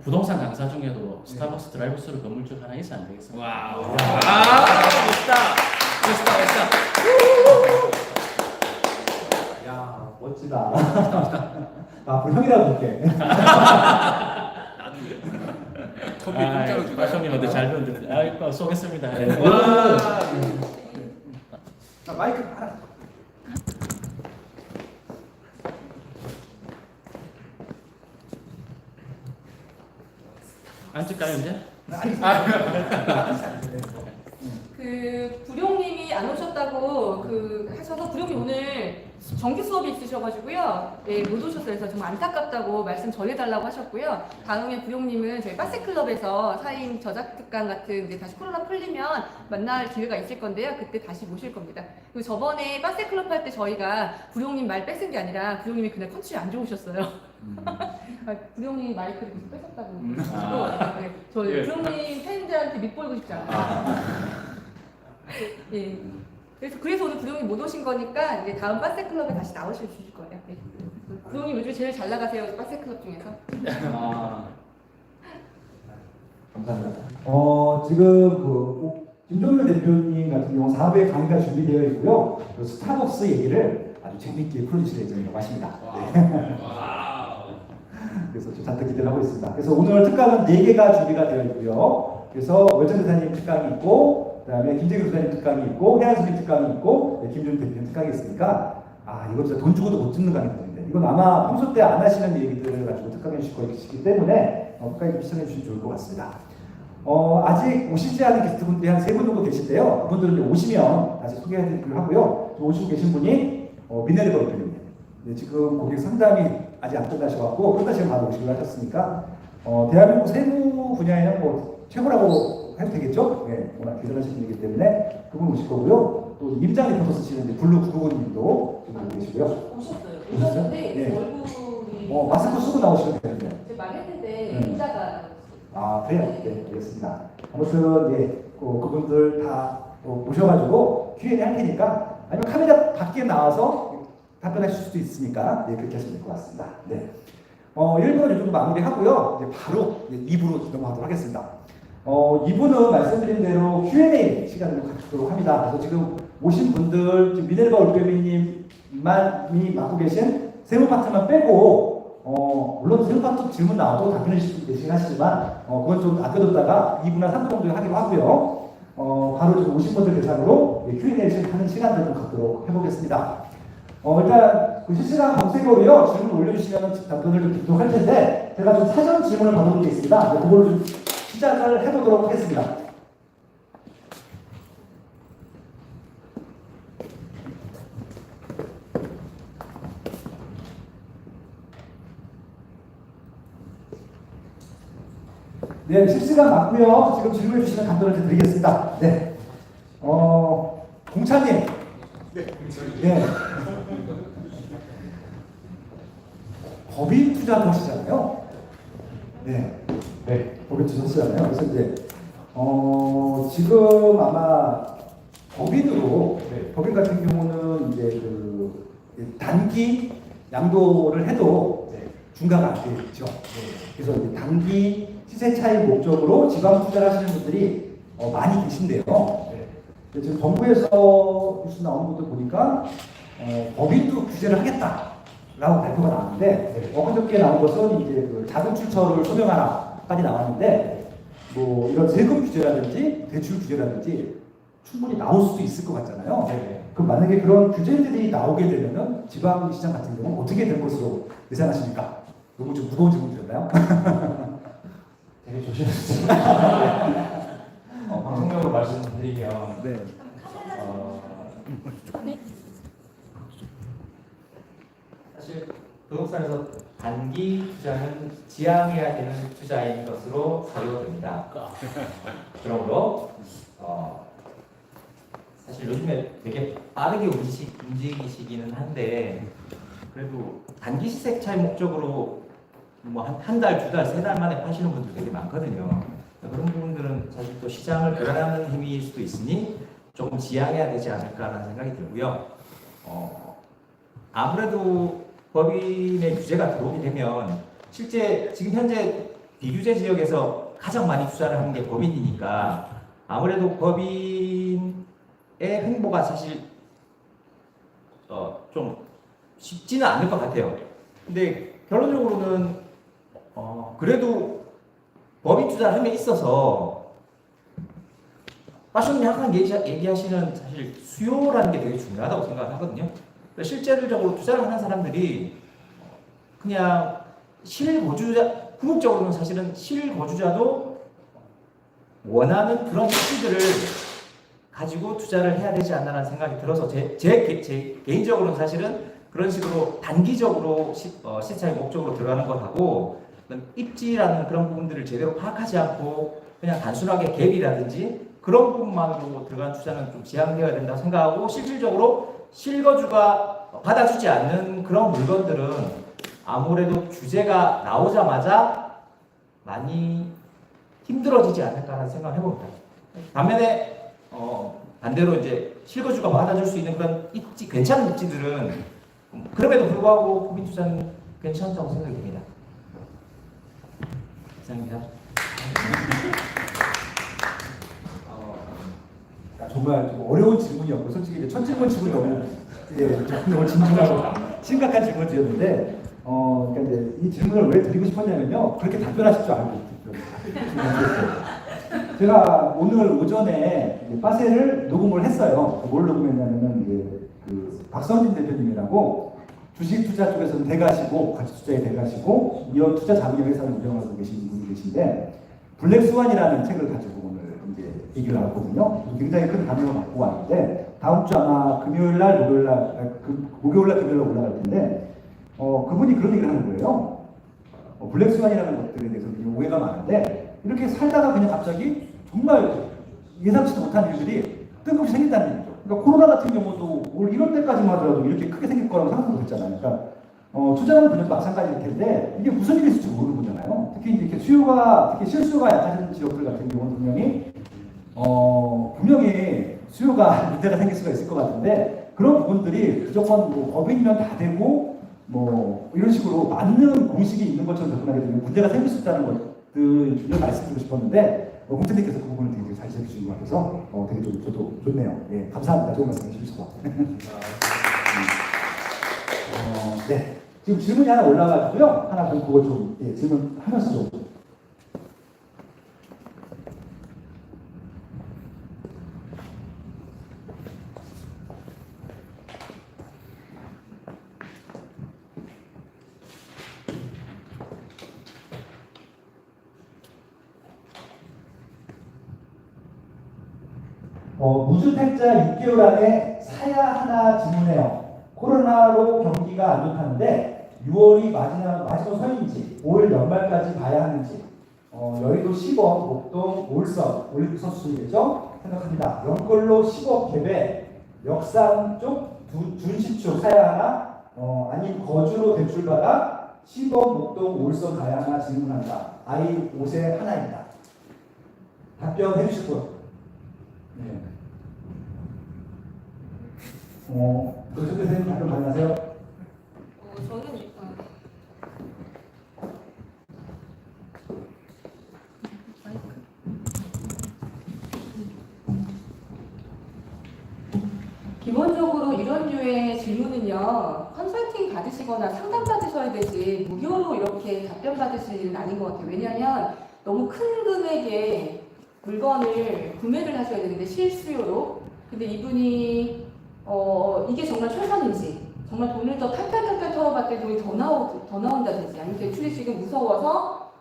부동산 강사 중에도 스타벅스 드라이브스루 건물주 하나 있어 안 되겠어? 와. 멋있다. 야, 멋지다. 나 앞으로 형이라고 볼게. 커피 공짜로 주다. 박형님한테 잘 배웠는데 아이고 쏘겠습니다. 네. 와. 마이크 알아. 앉을까요 이제? 그 부룡님이 안 오셨다고 그 하셔서 부룡님 오늘 정기 수업이 있으셔가지고요. 네, 못 오셨어요. 그래서 정말 안타깝다고 말씀 전해달라고 하셨고요. 다음에 부룡님은 저희 빠세클럽에서 사인 저작 특강 같은 이제 다시 코로나 풀리면 만날 기회가 있을 건데요. 그때 다시 모실 겁니다. 그리고 저번에 빠세클럽 할 때 저희가 부룡님 말 뺏은 게 아니라 부룡님이 그날 컨디션이 안 좋으셨어요. 부룡님 마이크를 계속 뺏었다고. 네, 저 예. 부룡님 팬들한테 밑보이고 싶지 않아요. 예. 그래서 오늘 부룡이 못 오신 거니까 이제 다음 빠세클럽에 다시 나오실 수 있을 거예요. 네. 부룡이 요즘 제일 잘 나가세요, 빠세클럽 중에서. 감사합니다. 지금 김종률 대표님 같은 경우 4회 강의가 준비되어 있고요. 그 스타벅스 얘기를 아주 재밌게 풀어주실 예정이라고 하십니다. 네. 그래서 좀 잔뜩 기대를 하고 있습니다. 그래서 오늘 특강은 4개가 준비가 되어 있고요. 그래서 월정 대사님 특강이 있고, 그다음에 김재규 교수님 특강이 있고, 해안 선생님 특강이 있고, 김준 대표님 특강이 있으니까 이거 진짜 돈 주고도 못 듣는 강의들인데 이건 아마 평소 때 안 하시는 얘기들을 가지고 특강해 주실 것이기 때문에 끝까지 시청해 주시면 좋을 것 같습니다. 아직 오시지 않은 게스트분들이 한 3분 정도 계신데요. 그분들은 이제 오시면 다시 소개해드리기로 하고요. 오시고 계신 분이 미네르바 대표님. 네, 지금 고객 상담이 아직 안 끝나셔갖고 끝나시면 바로 오시기로 하셨으니까 대한민국 세무 분야에는 뭐 최고라고 해도 되겠죠? 네, 워낙 기존하신 분이기 때문에 그분 오실 거고요. 또 임장 리포터 쓰시는 블루 999님도 지금 오고 계시고요. 오셨어요. 오셨어요? 오셨는데 네. 얼굴이 마스크 쓰고 나오시면 되는데. 제가 말했는데 인자가 그래요? 네, 알겠습니다. 아무튼, 예, 그분들 다 모셔가지고 Q&A 할 테니까, 아니면 카메라 밖에 나와서 답변하실 수도 있으니까, 네, 그렇게 하시면 될 것 같습니다. 네. 1부는 이 정도 마무리하고요. 이제 바로 2부로 넘어가도록 하겠습니다. 2부는 말씀드린 대로 Q&A 시간을 갖도록 합니다. 그래서 지금 오신 분들, 지금 미네르바 올빼미님만이 맡고 계신 세무 파트만 빼고, 물론 세무 파트 질문 나와도 답변해 주실 분 계시긴 하시지만, 그건 좀 아껴뒀다가 2부나 3부 정도에 하기로 하고요. 바로 지금 오신 분들 대상으로 Q&A 하는 시간을 좀 갖도록 해보겠습니다. 일단 그 실시간 검색어로요 질문 올려주시면 답변을 좀 드리도록 할 텐데 제가 좀 사전 질문을 받아본 게 있습니다. 그거를 좀 시작을 해보도록 하겠습니다. 네, 실시간 맞고요. 지금 질문해 주시면 답변을 좀 드리겠습니다. 네, 공차님. 네. 네. 법인 투자도 하시잖아요. 네. 네. 법인 투자 하시잖아요. 그래서 이제, 지금 아마 법인으로, 법인 같은 경우는 이제 단기 양도를 해도 중과가 안 되겠죠. 그래서 이제 단기 시세 차익 목적으로 지방 투자를 하시는 분들이 많이 계신데요. 지금 정부에서 뉴스 나오는 것도 보니까 법인도 규제를 하겠다라고 발표가 나왔는데 엊그저께 나온 것은 이제 그 자금 출처를 소명하라까지 나왔는데 뭐 이런 세금 규제라든지 대출 규제라든지 충분히 나올 수도 있을 것 같잖아요. 그럼 만약에 그런 규제들이 나오게 되면은 지방시장 같은 경우는 어떻게 될 것으로 예상하십니까? 너무 좀 무거운 질문 드렸나요? 되게 조심했습니다. 방송용으로 말씀드리면 네. 사실 부동산에서 단기 투자는 지양해야 되는 투자인 것으로 사료됩니다. 그러므로 사실 요즘에 되게 빠르게 움직이시기는 한데 그래도 단기 시세 차익 목적으로 뭐 한 달, 두 달, 세 달 만에 파시는 분들 되게 많거든요. 그런 부분들은 사실 또 시장을 교란하는 힘일 수도 있으니 조금 지양해야 되지 않을까라는 생각이 들고요. 아무래도 법인의 규제가 들어오게 되면 실제 지금 현재 비규제 지역에서 가장 많이 투자를 하는 게 법인이니까 아무래도 법인의 횡보가 사실 좀 쉽지는 않을 것 같아요. 근데 결론적으로는 그래도 법인 투자를 함에 있어서 빠쇼님이 항상 얘기하시는 사실 수요라는 게 되게 중요하다고 생각하거든요. 실제적으로 투자를 하는 사람들이 그냥 실거주자, 궁극적으로는 사실은 실거주자도 원하는 그런 수치들을 가지고 투자를 해야 되지 않나라는 생각이 들어서 제 개인적으로는 사실은 그런 식으로 단기적으로 시차의 목적으로 들어가는 것하고 입지라는 그런 부분들을 제대로 파악하지 않고 그냥 단순하게 갭이라든지 그런 부분만으로 들어간 투자는 좀 지양되어야 된다고 생각하고 실질적으로 실거주가 받아주지 않는 그런 물건들은 아무래도 규제가 나오자마자 많이 힘들어지지 않을까라는 생각을 해봅니다. 반면에 반대로 이제 실거주가 받아줄 수 있는 그런 입지, 괜찮은 입지들은 그럼에도 불구하고 법인 투자는 괜찮다고 생각이 됩니다. 이상입니다. 정말 좀 어려운 질문이었고 솔직히 이제 첫 질문이 너무 너무 진중하고 심각한 질문을 드렸는데 그러니까 이제 이 질문을 왜 드리고 싶었냐면요, 그렇게 답변하실 줄 알고 제가 오늘 오전에 빠세를 녹음을 했어요. 뭘 녹음했냐면은 이제 그 박선진 대표님이라고 주식 투자 쪽에서는 대가시고 가치 투자에 대가시고 이어 투자 자문형 회사를 운영하고 계신 분이 계신데 블랙스완이라는 책을 가지고 오늘 이제 얘기를 나왔거든요. 굉장히 큰 감명을 받고 왔는데 다음 주 아마 금요일날, 목요일날, 금요일날 올라갈 텐데 그분이 그런 얘기를 하는 거예요. 블랙스완이라는 것들에 대해서 오해가 많은데 이렇게 살다가 그냥 갑자기 정말 예상치도 못한 일들이 뜬금없이 생긴다는 얘기죠. 그러니까 코로나 같은 경우도 올 1월 때까지만 하더라도 이렇게 크게 생길 거라고 상상도 했잖아요. 그러니까 투자하는 분야도 마찬가지일 텐데 이게 무슨 일이 있을지 모르는 거잖아요. 특히 이렇게 수요가, 특히 실수요가 약한 지역들 같은 경우는 분명히 수요가 문제가 생길 수가 있을 것 같은데 그런 부분들이 무조건 뭐 법인이면 다 되고 뭐 이런 식으로 맞는 공식이 있는 것처럼 접근하게 되면 문제가 생길 수 있다는 것들을 말씀드리고 싶었는데 공태님께서 그 부분을 되게 잘 지켜주신 것 같아서 되게 좀 저도 좋네요. 예, 감사합니다. 좋은 말씀 해주셔서. 네, 지금 질문이 하나 올라가고요. 하나 그거 좀 질문하면서 좀. 무주택자 6개월 안에 사야 하나 질문해요. 코로나로 경기가 안 좋다는데 6월이 마지막 서인지 5월 연말까지 봐야 하는지 여의도 10억, 목동, 올선, 올림픽 선수촌이겠죠? 생각합니다. 연골로 10억 갭에 역삼 쪽, 둔시축 사야 하나 아니면 거주로 대출받아 10억, 목동, 올선 가야 하나 질문한다. 아이 5세 하나입니다. 답변해 주실 분. 네. 노천 대표님 답변 가능하세요? 저는 기본적으로 이런 류의 질문은요, 컨설팅 받으시거나 상담 받으셔야 되지 무료로 이렇게 답변 받으실 일은 아닌 것 같아요. 왜냐하면 너무 큰 금액의 물건을 구매를 하셔야 되는데 실수요로. 근데 이분이 이게 정말 최선인지, 정말 돈을 더 탈탈탈탈 털어봤더니 돈이 더 나온다든지, 아니면 대출이 지금 무서워서,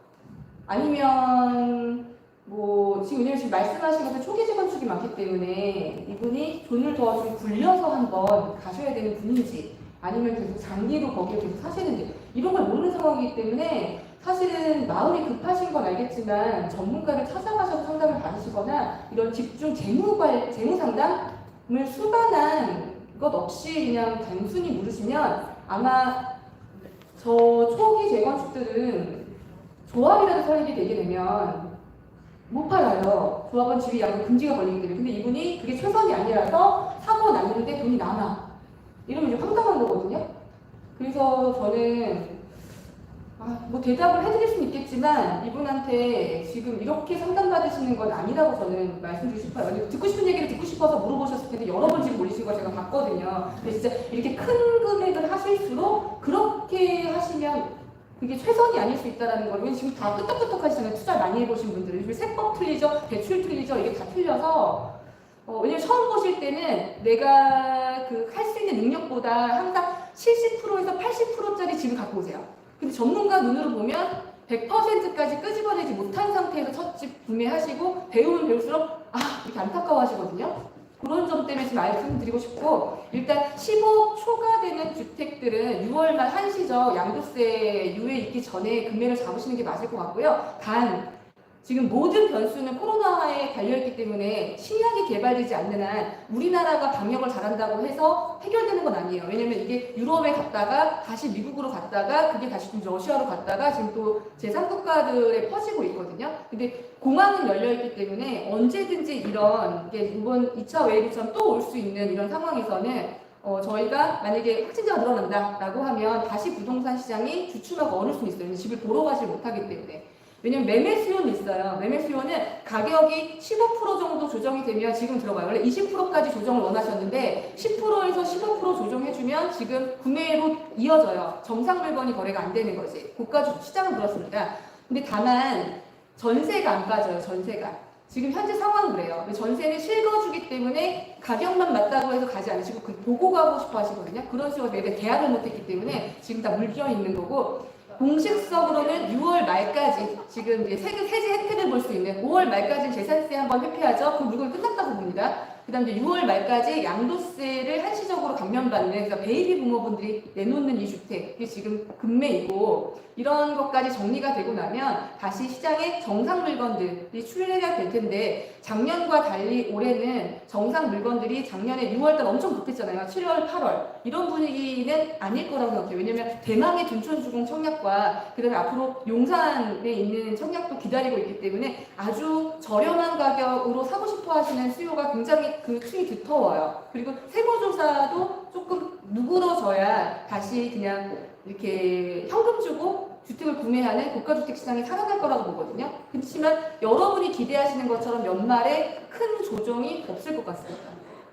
아니면 뭐 지금 왜냐면 지금 말씀하신 것은 초기 재건축이 많기 때문에 이분이 돈을 더 좀 굴려서 한번 가셔야 되는 분인지, 아니면 계속 장기로 거기에 계속 사시는지, 이런 걸 모르는 상황이기 때문에 사실은 마음이 급하신 건 알겠지만 전문가를 찾아가셔서 상담을 받으시거나 이런 집중 재무 상담을 수반한 것 없이 그냥 단순히 물으시면 아마 저 초기 재건축들은 조합이라도 설립이 되게 되면 못 팔아요. 조합은 집이 약간 금지가 걸리기 때문에. 근데 이분이 그게 최선이 아니라서 사고 났는데 돈이 남아. 이러면 이제 황당한 거거든요. 그래서 저는 뭐 대답을 해드릴 수는 있겠지만 이분한테 지금 이렇게 상담받으시는 건 아니라고 저는 말씀드리고 싶어요. 듣고 싶은 얘기를 듣고 싶어서 물어보셨을 텐데 여러 번 지금 올리신 거 제가 봤거든요. 근데 진짜 이렇게 큰 금액을 하실수록 그렇게 하시면 그게 최선이 아닐 수 있다는 걸. 왜냐면 지금 다 끄떡끄떡 하시잖아요. 투자 많이 해보신 분들은. 요즘 세법 틀리죠, 대출 틀리죠, 이게 다 틀려서. 왜냐면 처음 보실 때는 내가 그 할 수 있는 능력보다 항상 70%에서 80%짜리 집을 갖고 오세요. 근데 전문가 눈으로 보면 100%까지 끄집어내지 못한 상태에서 첫 집 구매하시고 배우면 배울수록 이렇게 안타까워 하시거든요. 그런 점 때문에 지금 말씀드리고 싶고, 일단 15억 초과되는 주택들은 6월 말 한시적 양도세 유예 있기 전에 금매를 잡으시는 게 맞을 것 같고요. 단 지금 모든 변수는 코로나에 달려있기 때문에 신약이 개발되지 않는 한 우리나라가 방역을 잘한다고 해서 해결되는 건 아니에요. 왜냐면 이게 유럽에 갔다가 다시 미국으로 갔다가 그게 다시 또 러시아로 갔다가 지금 또 제3국가들에 퍼지고 있거든요. 근데 공항은 열려있기 때문에 언제든지 이런 이번 2차 웨이브처럼 또 올 수 있는 이런 상황에서는 저희가 만약에 확진자가 늘어난다라고 하면 다시 부동산 시장이 주춤하고 어느 수는 있어요. 집을 보러 가지 못하기 때문에. 왜냐면 매매 수요는 있어요. 매매 수요는 가격이 15% 정도 조정이 되면 지금 들어가요. 원래 20%까지 조정을 원하셨는데 10%에서 15% 조정해주면 지금 구매로 이어져요. 정상 물건이 거래가 안 되는 거지. 고가 시장은 그렇습니다. 근데 다만 전세가 안 빠져요. 전세가. 지금 현재 상황은 그래요. 전세는 실거주기 때문에 가격만 맞다고 해서 가지 않으시고 보고 가고 싶어 하시거든요. 그런 식으로 매매 계약을 못했기 때문에 지금 다 물겨 있는 거고, 공식적으로는 6월 말까지 지금 이제 세제 혜택을 볼 수 있는 5월 말까지 재산세 한번 회피하죠. 그 물건이 끝났다고 봅니다. 그 다음에 6월 말까지 양도세를 한시적으로 감면받는, 그러니까 베이비 부모분들이 내놓는 이 주택이 지금 금매이고, 이런 것까지 정리가 되고 나면 다시 시장에 정상 물건들이 출시가 될 텐데, 작년과 달리 올해는 정상 물건들이 작년에 6월달 엄청 급했잖아요. 7월, 8월 이런 분위기는 아닐 거라고 생각해요. 왜냐하면 대망의 둔촌주공 청약과 그다음에 앞으로 용산에 있는 청약도 기다리고 있기 때문에 아주 저렴한 가격으로 사고 싶어 하시는 수요가 굉장히 그 층이 두터워요. 그리고 세무조사도 조금 누그러져야 다시 그냥 이렇게 현금 주고 주택을 구매하는 고가주택 시장이 살아날 거라고 보거든요. 그렇지만 여러분이 기대하시는 것처럼 연말에 큰 조정이 없을 것 같습니다.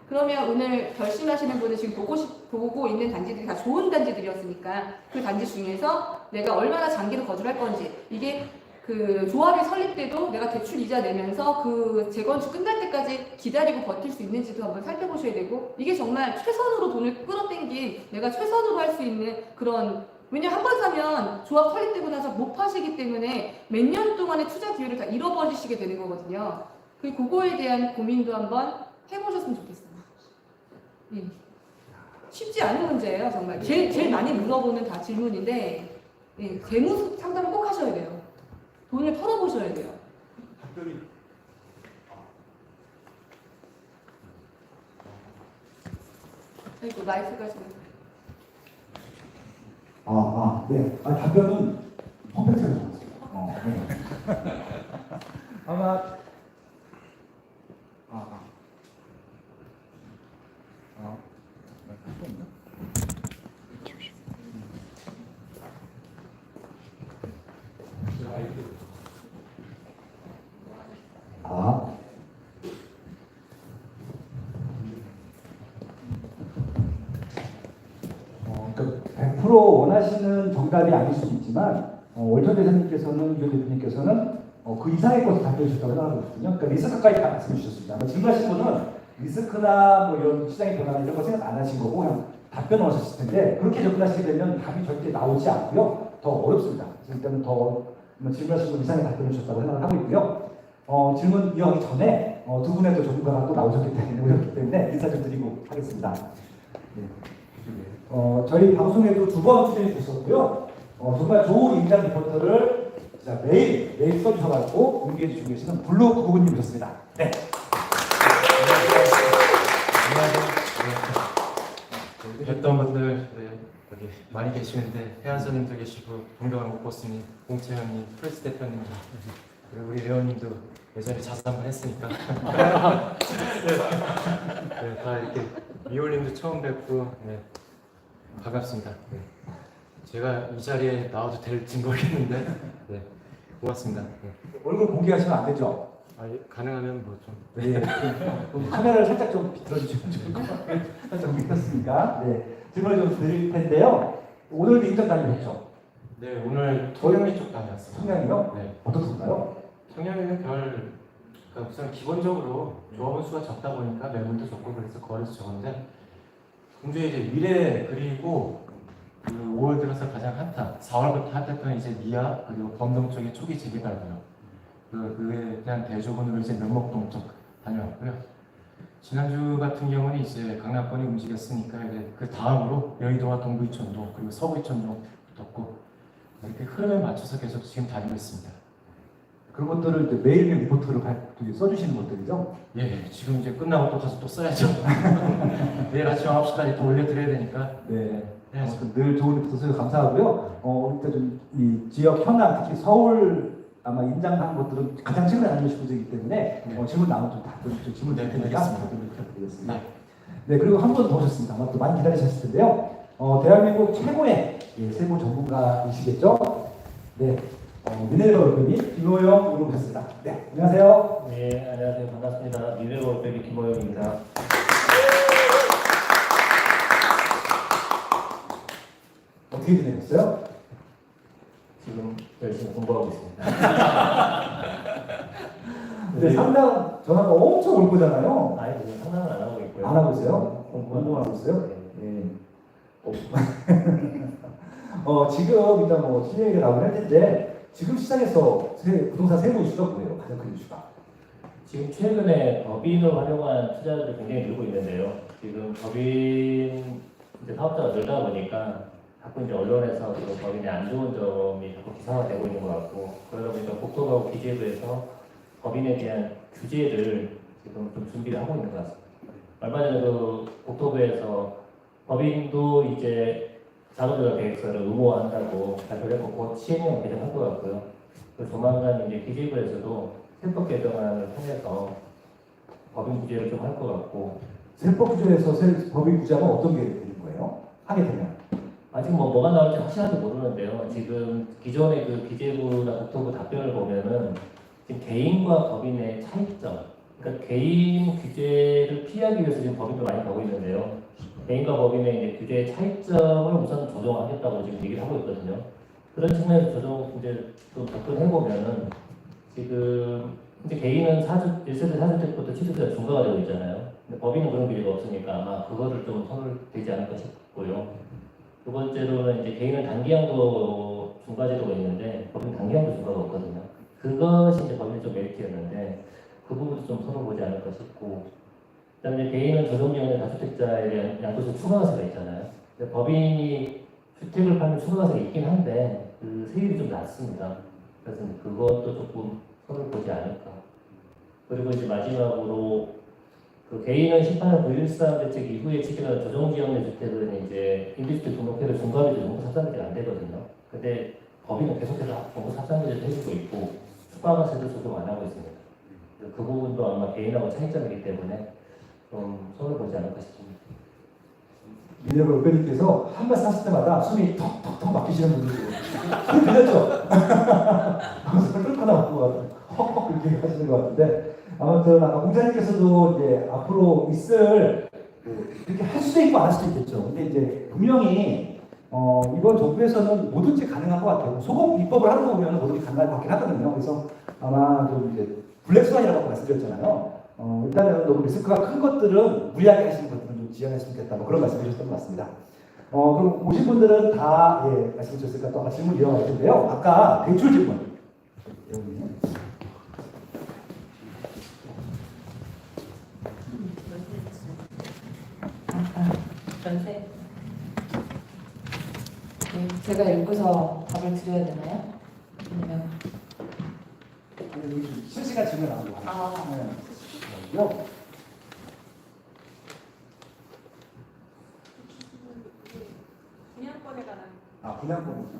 그러면 오늘 결심하시는 분은 지금 보고 있는 단지들이 다 좋은 단지들이었으니까 그 단지 중에서 내가 얼마나 장기로 거주할 건지, 이게 그 조합이 설립 때도 내가 대출 이자 내면서 그 재건축 끝날 때까지 기다리고 버틸 수 있는지도 한번 살펴보셔야 되고, 이게 정말 최선으로 돈을 끌어당긴 내가 최선으로 할 수 있는 그런, 왜냐면 한 번 사면 조합 설립되고 나서 못 파시기 때문에 몇 년 동안의 투자 기회를 다 잃어버리시게 되는 거거든요. 그거에 대한 고민도 한번 해보셨으면 좋겠어요. 쉽지 않은 문제예요, 정말. 제일 많이 물어보는 다 질문인데, 재무 상담을 꼭 하셔야 돼요. 돈을 털어보셔야 돼요. 답변이 아이고, 마이크가 지금. 네. 답변은 퍼펙트하게 나왔어요. 네. 아마 그 100% 원하시는 정답이 아닐 수도 있지만 월천 대사님께서는, 유 대표님께서는 그 이상의 것을 답변해 주셨다고 생각하거든요. 그러니까 리스크까지 다 말씀해 주셨습니다. 질문하신 분은 리스크나 뭐 이런 시장의 변화나 이런 거 생각 안 하신 거고 그냥 답변을 하셨을 텐데, 그렇게 접근하시게 되면 답이 절대 나오지 않고요. 더 어렵습니다. 일단은 더 질문하신 분 이상의 답변을 주셨다고 생각을 하고 있고요. 질문 이어가기 전에 두 분의 또 전문가가 또 나오셨기 때문에 인사 좀 드리고 하겠습니다. 네. 저희 방송에도 2번 출연이 되셨고요. 정말 좋은 임장 리포터를 매일 써주셔가지고 공개해 주시고 계시는 블루 구구님이셨습니다. 네. 뵀던 분들, 여기 많이 계시는데 해안선님도 계시고 동경한 목보스님, 공채현님, 프레스 대표님도 그리고 우리 레오님도 예전에 자수 한번 했으니까 네, 다 이렇게 미올님도 처음 뵙고 네, 반갑습니다. 네. 제가 이 자리에 나와도 될지 모르겠는데 네, 고맙습니다. 네. 얼굴 공개하시면 안 되죠? 가능하면 뭐 좀 네. 그럼 카메라를 살짝 좀 비틀어주시면 좋을 것 같아요. 살짝 비켰으니까. 네. 질문을 좀 드릴 텐데요. 오늘도 인턴 다니셨죠? 네, 오늘 통영이 쪽 다녔어요. 청량이요? 네. 어떻던가요? 청량이는 그러니까 우선 기본적으로 조합원 수가 적다 보니까 매물도 적고 그래서 거래도 적은데 공주에 이제 미래 그리고 그 5월 들어서 가장 핫한 4월부터 핫했던 이제 미아 그리고 범동 쪽의 초기 재개발고요. 그에 대한 대조군으로 이제 면목동 쪽 다녀왔고요. 지난주 같은 경우는 이제 강남권이 움직였으니까 이제 그 다음으로 여의도와 동부이천동 그리고 서부이천동 붙었고 이렇게 흐름에 맞춰서 계속 지금 다니고 있습니다. 그런 것들을 이제 매일매일 리포트로 써주시는 것들이죠? 예, 지금 이제 끝나고 또 가서 또 써야죠. 내일 아침 9시까지 또 올려드려야 되니까. 네. 해야죠. 늘 좋은 리포트 써주셔서 감사하고요. 일단 좀 이 지역 현안, 특히 서울 아마 임장한 것들은 가장 최근에 다니신 분들이기 때문에 네. 질문 나오면 좀 답변 좀 질문 드릴 테니까 알겠습니다. 답변을 부탁드리겠습니다. 네. 네, 그리고 한 분 더 오셨습니다. 아마 또 많이 기다리셨을 텐데요. 대한민국 최고의 세무 전문가이시겠죠? 네, 미네랄 월급이 김호영 의원이셨습니다. 네, 안녕하세요. 네, 안녕하세요. 반갑습니다. 미래로 올빼미 김호영입니다. 어떻게 지내셨어요? 지금 열심히 공부하고 있습니다. 근데 상담 전화가 엄청 올 거잖아요. 아니, 지금 상담을 안 하고 있고요. 안 하고 있어요? 공부만 하고 있어요? 네. 지금 일단 뭐 신얘기가 나오긴 할 텐데 지금 시장에서 부동산 세무 이슈가 뭐예요? 가장 큰 이슈가? 지금 최근에 법인을 활용한 투자들이 굉장히 늘고 있는데요. 지금 법인 이제 사업자가 늘다 보니까 자꾸 이제 언론에서 그 법인의 안 좋은 점이 자꾸 기사화되고 있는 것 같고 그러다 보니까 국토부하고 기재부에서 법인에 대한 규제를 지금 좀 준비를 하고 있는 것 같습니다. 얼마 전에 그 국토부에서 법인도 이제 자본조달 계획서를 의무화한다고 발표를 했고 곧 시행령 개정할 것 같고요. 그리고 조만간 이제 기재부에서도 세법 개정안을 통해서 법인 규제를 좀 할 것 같고. 세법 규제에서 법인 규제하면 어떤 게 되는 거예요? 하게 되면? 아직 뭐가 나올지 확실하게 모르는데요. 지금 기존의 그 기재부나 국토부 답변을 보면은 지금 개인과 법인의 차이점, 그러니까 개인 규제를 피하기 위해서 지금 법인도 많이 가고 있는데요. 개인과 법인의 이제 규제의 차이점을 우선 조정하겠다고 지금 얘기를 하고 있거든요. 그런 측면에서 조정 이제 또 접근해 보면은 지금 이제 개인은 1세대 4주택부터 7세대가 중과가 되고 있잖아요. 근데 법인은 그런 규제가 없으니까 아마 그거를 좀 손을 대지 않을까 싶고요. 두 번째로는 이제 개인은 단기한도 중과제도가 있는데 법인 단기한도 중과가 없거든요. 그것이 이제 법인의 좀 메리트였는데 그 부분도 좀 손을 보지 않을까 싶고, 그다음에 이제 개인은 조정지원의 다주택자에 대한 양도세 추가과세가 있잖아요. 근데 법인이 주택을 팔면 추가과세가 있긴 한데 그 세율이 좀 낮습니다. 그래서 그것도 조금 손을 보지 않을까. 그리고 이제 마지막으로 그 개인은 18년 9.13 대책 이후에 취득한 조정지역내 주택은 이제 임대주택 등록해도 중과비도 정부 삽산비가 안 되거든요. 근데 법인은 계속해서 정부 삽산비를 해주고 있고 추가과세도 적용 안 하고 있습니다. 그 부분도 아마 개인하고 차이점이기 때문에 좀 손을 보지 않을까 싶습니다. 미네랄 올빼미께서 한 말씀 하실 때마다 숨이 턱턱턱 막히시는 분들이 소리 들렸죠? 방송을 끊고 나온 것 같아요. 헉헉 이렇게 하시는 것 같은데 아무튼 아까 공사님께서도 이제 앞으로 있을 이렇게 할 수도 있고 안 할 수도 있겠죠. 근데 이제 분명히 이번 정부에서는 뭐든지 가능한 것 같아요. 소급 입법을 하는 거 보면 뭐든지 가능할 것 같긴 하거든요. 그래서 아마 좀 이제 블랙스완이라고 말씀드렸잖아요. 일단은 너무 리스크가 큰 것들은 무리하게 하시는 것들은 좀 지양했으면 좋겠다. 뭐 그런 말씀을 주셨던 것 같습니다. 그럼 오신 분들은 다 말씀 주셨으니까 또 질문 이어갈 텐데요. 아까 대출 질문. 전세. 제가 읽고서 답을 드려야 되나요? 아니면 실시간 질문 나오는 거. 네. 분양권에 분양권.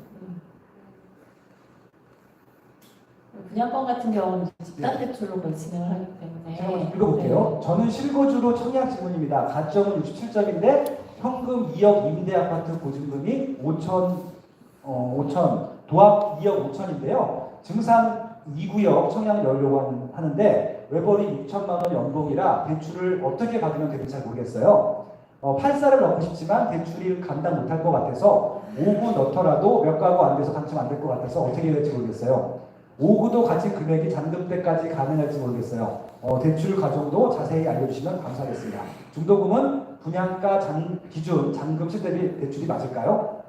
분양권 같은 경우는 집단 대출로 거의 진행을 하기 때문에 제가 한번 읽어볼게요. 저는 실거주로 청약 질문입니다. 가점은 67점인데 현금 2억 임대 아파트 보증금이 5천 도합 2억 5천인데요. 증산 2구역 청약을 열려고 하는데 외벌이 6천만 원 연봉이라 대출을 어떻게 받으면 될지 잘 모르겠어요. 8사를 넣고 싶지만 대출이 감당 못할 것 같아서 5구 넣더라도 몇 가구 안 돼서 당첨 안 될 것 같아서 어떻게 해야 될지 모르겠어요. 5구도 같이 금액이 잔금 때까지 가능할지 모르겠어요. 대출 과정도 자세히 알려주시면 감사하겠습니다. 중도금은 분양가 기준 잔금 시대비 대출이 맞을까요?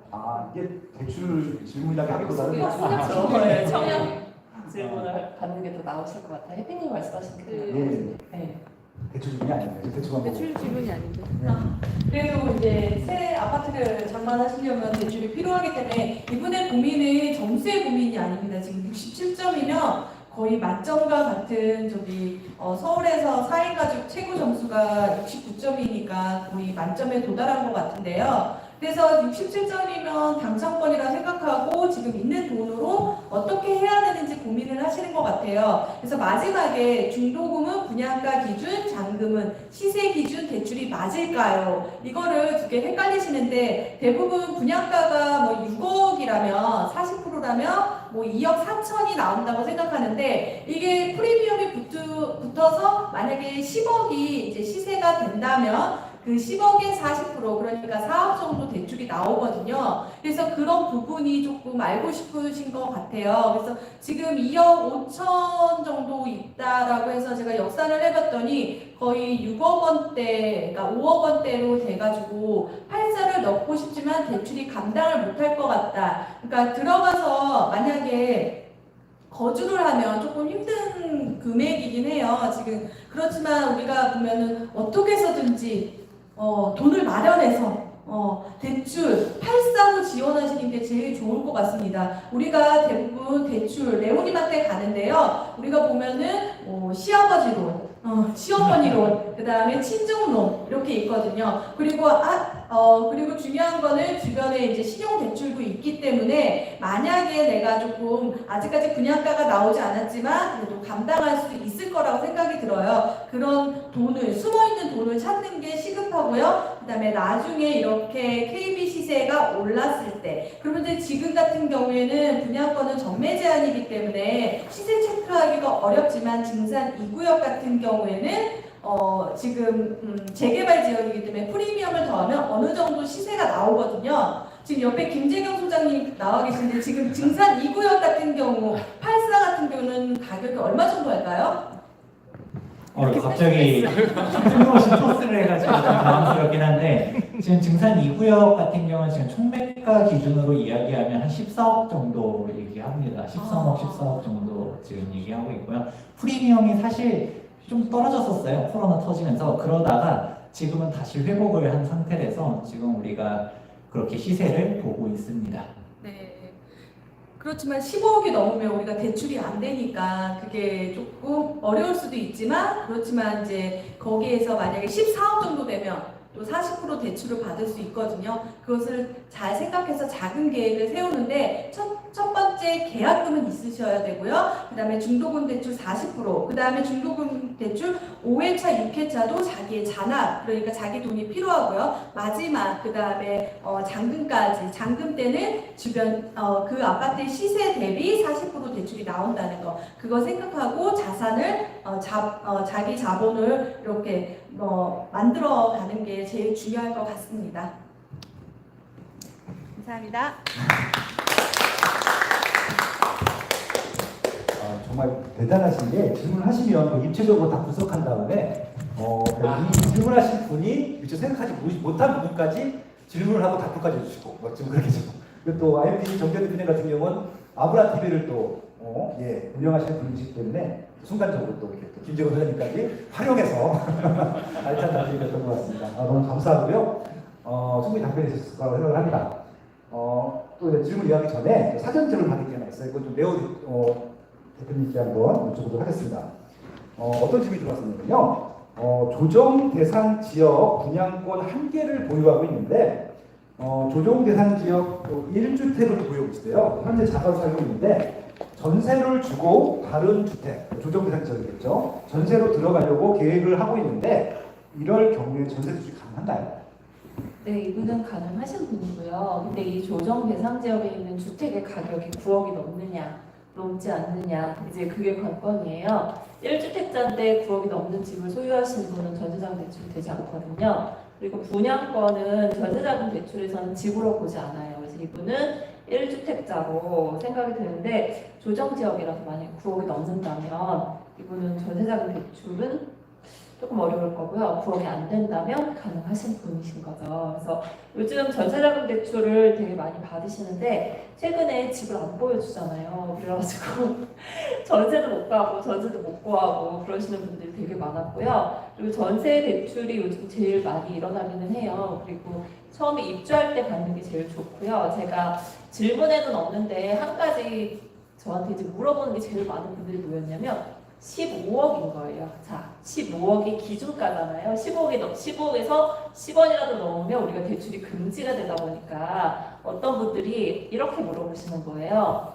이게 대출 질문이라고 하기보다는 청약 질문을 받는 게 더 나으실 것 같아요. 혜빈님 말씀하신 대출 질문이 아닌데 대출만 보고. 대출 질문이 아닌데. 그래도 이제 새 아파트를 장만하시려면 대출이 필요하기 때문에 이분의 고민은 점수의 고민이 아닙니다. 지금 67점이면 거의 만점과 같은 서울에서 4인 가족 최고 점수가 69점이니까 거의 만점에 도달한 것 같은데요. 그래서 67점이면 당첨권이라 생각하고 지금 있는 돈으로 어떻게 해야 되는지 고민을 하시는 것 같아요. 그래서 마지막에 중도금은 분양가 기준, 잔금은 시세 기준 대출이 맞을까요? 이거를 두 개 헷갈리시는데 대부분 분양가가 뭐 6억이라면 40%라면 뭐 2억 4천이 나온다고 생각하는데 이게 프리미엄이 붙어서 만약에 10억이 이제 시세가 된다면 그 10억의 40% 그러니까 4억 정도 대출이 나오거든요. 그래서 그런 부분이 조금 알고 싶으신 것 같아요. 그래서 지금 2억 5천 정도 있다라고 해서 제가 역산을 해봤더니 거의 6억 원대, 그러니까 5억 원대로 돼가지고 8사를 넣고 싶지만 대출이 감당을 못할 것 같다. 그러니까 들어가서 만약에 거주를 하면 조금 힘든 금액이긴 해요. 지금 그렇지만 우리가 보면은 어떻게 해서든지 돈을 마련해서 대출 8사로 지원하시는 게 제일 좋을 것 같습니다. 우리가 대부분 대출 레오님한테 가는데요. 우리가 보면은 시아버지론, 시어머니론, 그 다음에 친정론 이렇게 있거든요. 그리고 그리고 중요한 거는 주변에 이제 신용 대출도 있기 때문에 만약에 내가 조금 아직까지 분양가가 나오지 않았지만 그래도 감당할 수 있을 거라고 생각이 들어요. 그런 돈을 숨어있는 돈을 찾는 게 시급하고요. 그 다음에 나중에 이렇게 KB 시세가 올랐을 때 그런데 지금 같은 경우에는 분양권은 전매 제한이기 때문에 시세 체크하기가 어렵지만 증산 2구역 같은 경우에는 지금 재개발 지역이기 때문에 프리미엄을 더하면 어느 정도 시세가 나오거든요. 지금 옆에 김재경 소장님 나와 계신데 지금 증산 2구역 같은 경우 8사 같은 경우는 가격이 얼마 정도 할까요? 갑자기 뜬금없이 토스를 해가지고 좀 당황스럽긴 한데 지금 증산 2구역 같은 경우는 지금 총매가 기준으로 이야기하면 한 14억 정도 얘기합니다. 13억, 14억 정도 지금 얘기하고 있고요. 프리미엄이 사실 좀 떨어졌었어요. 코로나 터지면서. 그러다가 지금은 다시 회복을 한 상태라서 지금 우리가 그렇게 시세를 보고 있습니다. 네. 그렇지만 15억이 넘으면 우리가 대출이 안 되니까 그게 조금 어려울 수도 있지만 그렇지만 이제 거기에서 만약에 14억 정도 되면 또 40% 대출을 받을 수 있거든요. 그것을 잘 생각해서 작은 계획을 세우는데 첫 번째 계약금은 있으셔야 되고요. 그 다음에 중도금 대출 40%, 그 다음에 중도금 대출 5회차, 6회차도 자기의 잔압, 그러니까 자기 돈이 필요하고요. 마지막, 그 다음에 잔금까지. 잔금 때는 주변 그 아파트의 시세 대비 40% 대출이 나온다는 거. 그거 생각하고 자산을 자기 자본을 이렇게 만들어 가는 게 제일 중요할 것 같습니다. 감사합니다. 정말 대단하신 게 질문하시면 입체적으로 다 분석한 다음에 이 질문하신 분이 미처 생각하지 못한 부분까지 질문을 하고 답변까지 해주시고 지금 그렇게 지금 그리고 또 IMB 정대 대표님 같은 경우는 아브라 TV를 또 운영하시는 분이시기 때문에 순간적으로 또 이렇게 또 김재건 회장님까지 활용해서 알찬 답변이었던 것 같습니다. 너무 감사하고요. 충분히 답변해 주셨을 거라고 생각을 합니다. 또 이제 질문 이야기 전에 사전 질문 받을 게 하나 있어요. 이건 좀 매우 대표님께 한번 여쭤보도록 하겠습니다. 어떤 질문이 들어왔었냐면요. 조정 대상 지역 분양권 1개를 보유하고 있는데 조정 대상 지역 1주택을 보유하고 있어요. 현재 자가로 살고 있는데 전세를 주고 다른 주택, 조정 대상 지역이겠죠. 전세로 들어가려고 계획을 하고 있는데 이럴 경우에 전세 대출이 가능한가요? 네, 이분은 가능하신 분이고요. 근데 이 조정 대상 지역에 있는 주택의 가격이 9억이 넘느냐, 넘지 않느냐, 이제 그게 관건이에요. 1주택자인데 9억이 넘는 집을 소유하시는 분은 전세자금 대출이 되지 않거든요. 그리고 분양권은 전세자금 대출에서는 집으로 보지 않아요. 그래서 이분은 1주택자로 생각이 드는데 조정지역이라서 만약에 9억이 넘는다면 이분은 전세자금 대출은 조금 어려울 거고요. 9억이 안 된다면 가능하신 분이신 거죠. 그래서 요즘 전세자금 대출을 되게 많이 받으시는데 최근에 집을 안 보여주잖아요. 그래가지고 전세도 못 가고 전세도 못 구하고 그러시는 분들이 되게 많았고요. 그리고 전세 대출이 요즘 제일 많이 일어나기는 해요. 그리고 처음에 입주할 때 받는 게 제일 좋고요. 제가 질문에는 없는데 한 가지 저한테 이제 물어보는 게 제일 많은 분들이 뭐였냐면 15억인 거예요. 자, 15억이 기준가잖아요. 15억에서 10원이라도 넘으면 우리가 대출이 금지가 되다 보니까 어떤 분들이 이렇게 물어보시는 거예요.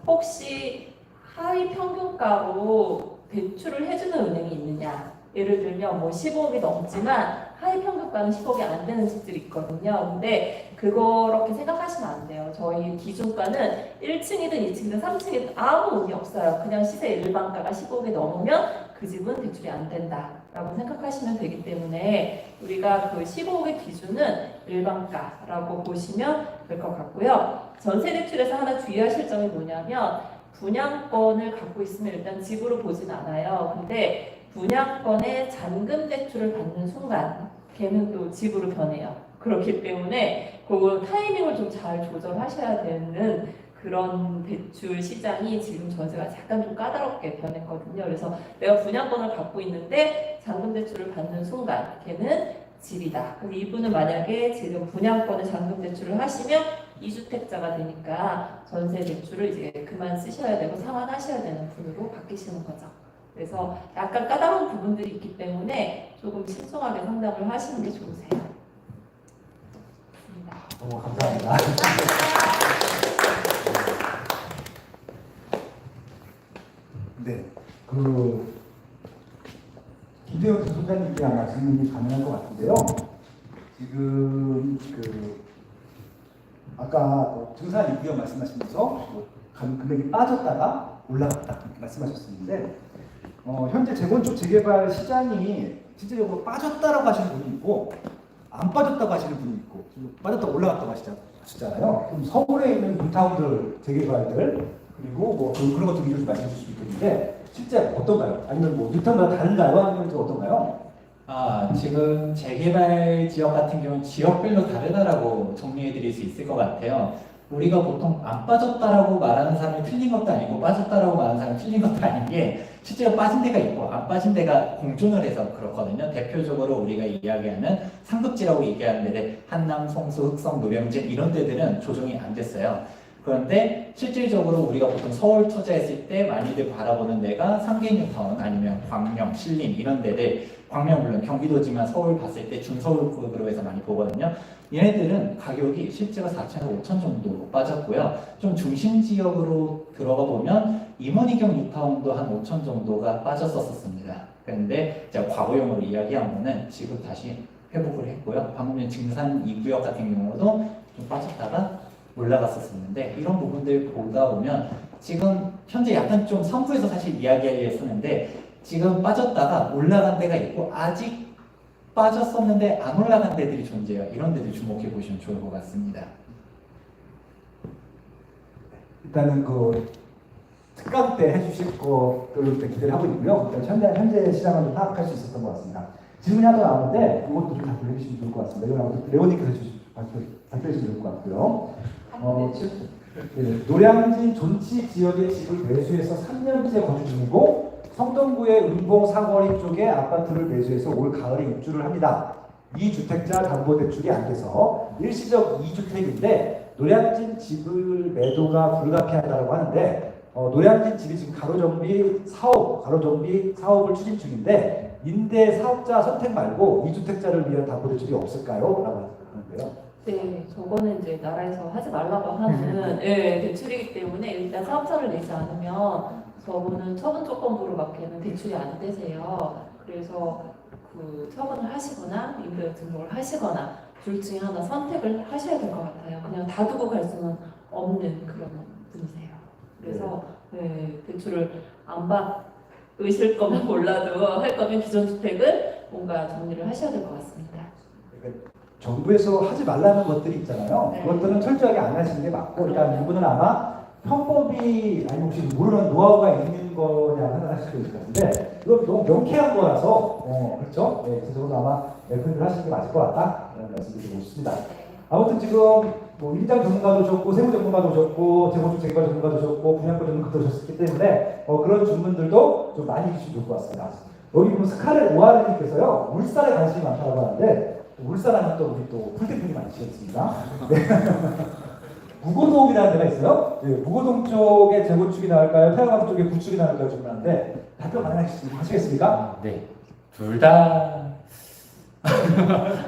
혹시 하위 평균가로 대출을 해주는 은행이 있느냐? 예를 들면 뭐 15억이 넘지만 하위 평균가는 10억이 안 되는 집들이 있거든요. 근데 그렇게 생각하시면 안 돼요. 저희 기준가는 1층이든 2층이든 3층이든 아무 의미 없어요. 그냥 시세 일반가가 15억이 넘으면 그 집은 대출이 안 된다라고 생각하시면 되기 때문에 우리가 그 15억의 기준은 일반가라고 보시면 될 것 같고요. 전세 대출에서 하나 주의하실 점이 뭐냐면 분양권을 갖고 있으면 일단 집으로 보진 않아요. 근데 분양권에 잔금 대출을 받는 순간 걔는 또 집으로 변해요. 그렇기 때문에 그 타이밍을 좀 잘 조절하셔야 되는 그런 대출 시장이 지금 전세가 약간 좀 까다롭게 변했거든요. 그래서 내가 분양권을 갖고 있는데 잔금 대출을 받는 순간 걔는 집이다. 그럼 이분은 만약에 지금 분양권에 잔금 대출을 하시면 2주택자가 되니까 전세 대출을 이제 그만 쓰셔야 되고 상환하셔야 되는 분으로 바뀌시는 거죠. 그래서 약간 까다로운 부분들이 있기 때문에 조금 신중하게 상담을 하시는 게 좋으세요. 너무 감사합니다. 네, 김대영 소장님께 아마 질문이 가능할 것 같은데요. 지금 아까 증산 이규형 말씀하시면서 금액이 빠졌다가 올라갔다 이렇게 말씀하셨었는데 현재 재건축 재개발 시장이 실질적으로 빠졌다라고 하시는 분이 있고 안 빠졌다고 하시는 분이 있고 빠졌다가 올라갔다고 하시잖아요. 그럼 서울에 있는 뉴타운들 재개발들 그리고 뭐 그런 것들 위주로 말씀해 주실 수 있겠는데 실제 어떤가요? 아니면 뭐 뉴타운마다 다른가요? 아니면 좀 어떤가요? 지금 재개발 지역 같은 경우는 지역별로 다르다라고 정리해 드릴 수 있을 것 같아요. 우리가 보통 안 빠졌다라고 말하는 사람이 틀린 것도 아니고 빠졌다라고 말하는 사람이 틀린 것도 아닌 게 실제로 빠진 데가 있고 안 빠진 데가 공존을 해서 그렇거든요. 대표적으로 우리가 이야기하는 상급지라고 얘기하는 데들 한남, 송수, 흑성, 노량진 이런 데들은 조정이 안 됐어요. 그런데 실질적으로 우리가 보통 서울 투자했을 때 많이들 바라보는 데가 상계뉴타운 아니면 광명, 신림 이런 데들 광명 물론 경기도지만 서울 봤을 때 중서울급으로 해서 많이 보거든요. 얘네들은 가격이 실제로 4천에서 5천 정도 빠졌고요. 좀 중심 지역으로 들어가 보면 임원이경 뉴타운도 한 5천 정도가 빠졌었습니다. 그런데 제가 과거용으로 이야기한 거는 지금 다시 회복을 했고요. 방금 전 증산 2구역 같은 경우도 좀 빠졌다가 올라갔었는데 이런 부분들 보다 보면 지금 현재 약간 좀 선부에서 사실 이야기하려 했었는데 지금 빠졌다가 올라간 데가 있고 아직 빠졌었는데 안 올라간 데들이 존재해요. 이런 데들 주목해 보시면 좋을 것 같습니다. 일단은 특강 때 해주실 것들을 기대를 하고 있고요. 현재 시장을 좀 파악할 수 있었던 것 같습니다. 질문이 하나 나오는데 이것도 좀 답변해 주시면 좋을 것 같습니다. 이건 아무래도 레오님께서 발표해 주시면 좋을 것 같고요. 노량진 존치 지역의 집을 매수해서 3년째 거주 중이고 성동구의 은봉 사거리 쪽에 아파트를 매수해서 올 가을에 입주를 합니다. 2주택자 담보대출이 안 돼서 일시적 2주택인데 노량진 집을 매도가 불가피하다고 하는데 노량진 집이 지금 가로정비 사업을 추진 중인데 임대 사업자 선택 말고 2주택자를 위한 담보대출이 없을까요? 라고 하는데요. 네, 저거는 이제 나라에서 하지 말라고 하는 대출이기 때문에 일단 사업자를 내지 않으면 저분은 처분 조건부로밖에는 대출이 안 되세요. 그래서 그 처분을 하시거나 임대 등록을 하시거나 둘 중에 하나 선택을 하셔야 될 것 같아요. 그냥 다 두고 갈 수는 없는 그런 분이세요. 그래서 대출을 안 받으실 거면 몰라도 할 거면 기존 주택을 뭔가 정리를 하셔야 될 것 같습니다. 정부에서 하지 말라는 것들이 있잖아요. 네. 그것들은 철저하게 안 하시는 게 맞고, 그러니까 이분은 아마 편법이 아니 혹시 모르는 노하우가 있는 거냐 생각하실 수도 있을 것 같은데, 이건 너무 명쾌한 거라서 그렇죠? 네, 그래서 아마 표현을 하시는 게 맞을 것 같다라는 말씀드리고 싶습니다. 아무튼 지금 뭐 임장 전문가도 오셨고, 세무 전문가도 오셨고, 재건축 재개발 전문가도 오셨고, 분양권 전문가도 오셨기 때문에 그런 주문들도 좀 많이 주시면 좋을 것 같습니다. 여기 보면 스카렛 오하르님께서요, 울산에 관심이 많다고 하는데, 울산하면 또 우리 또 풀대표님 아니시겠습니까? 네. 무고동이라는 데가 있어요. 네, 무고동 쪽에 재건축이 나올까요? 태화강 쪽에 구축이 나올까요? 질문하는데 답변 가능하시겠습니까? 네, 둘 다.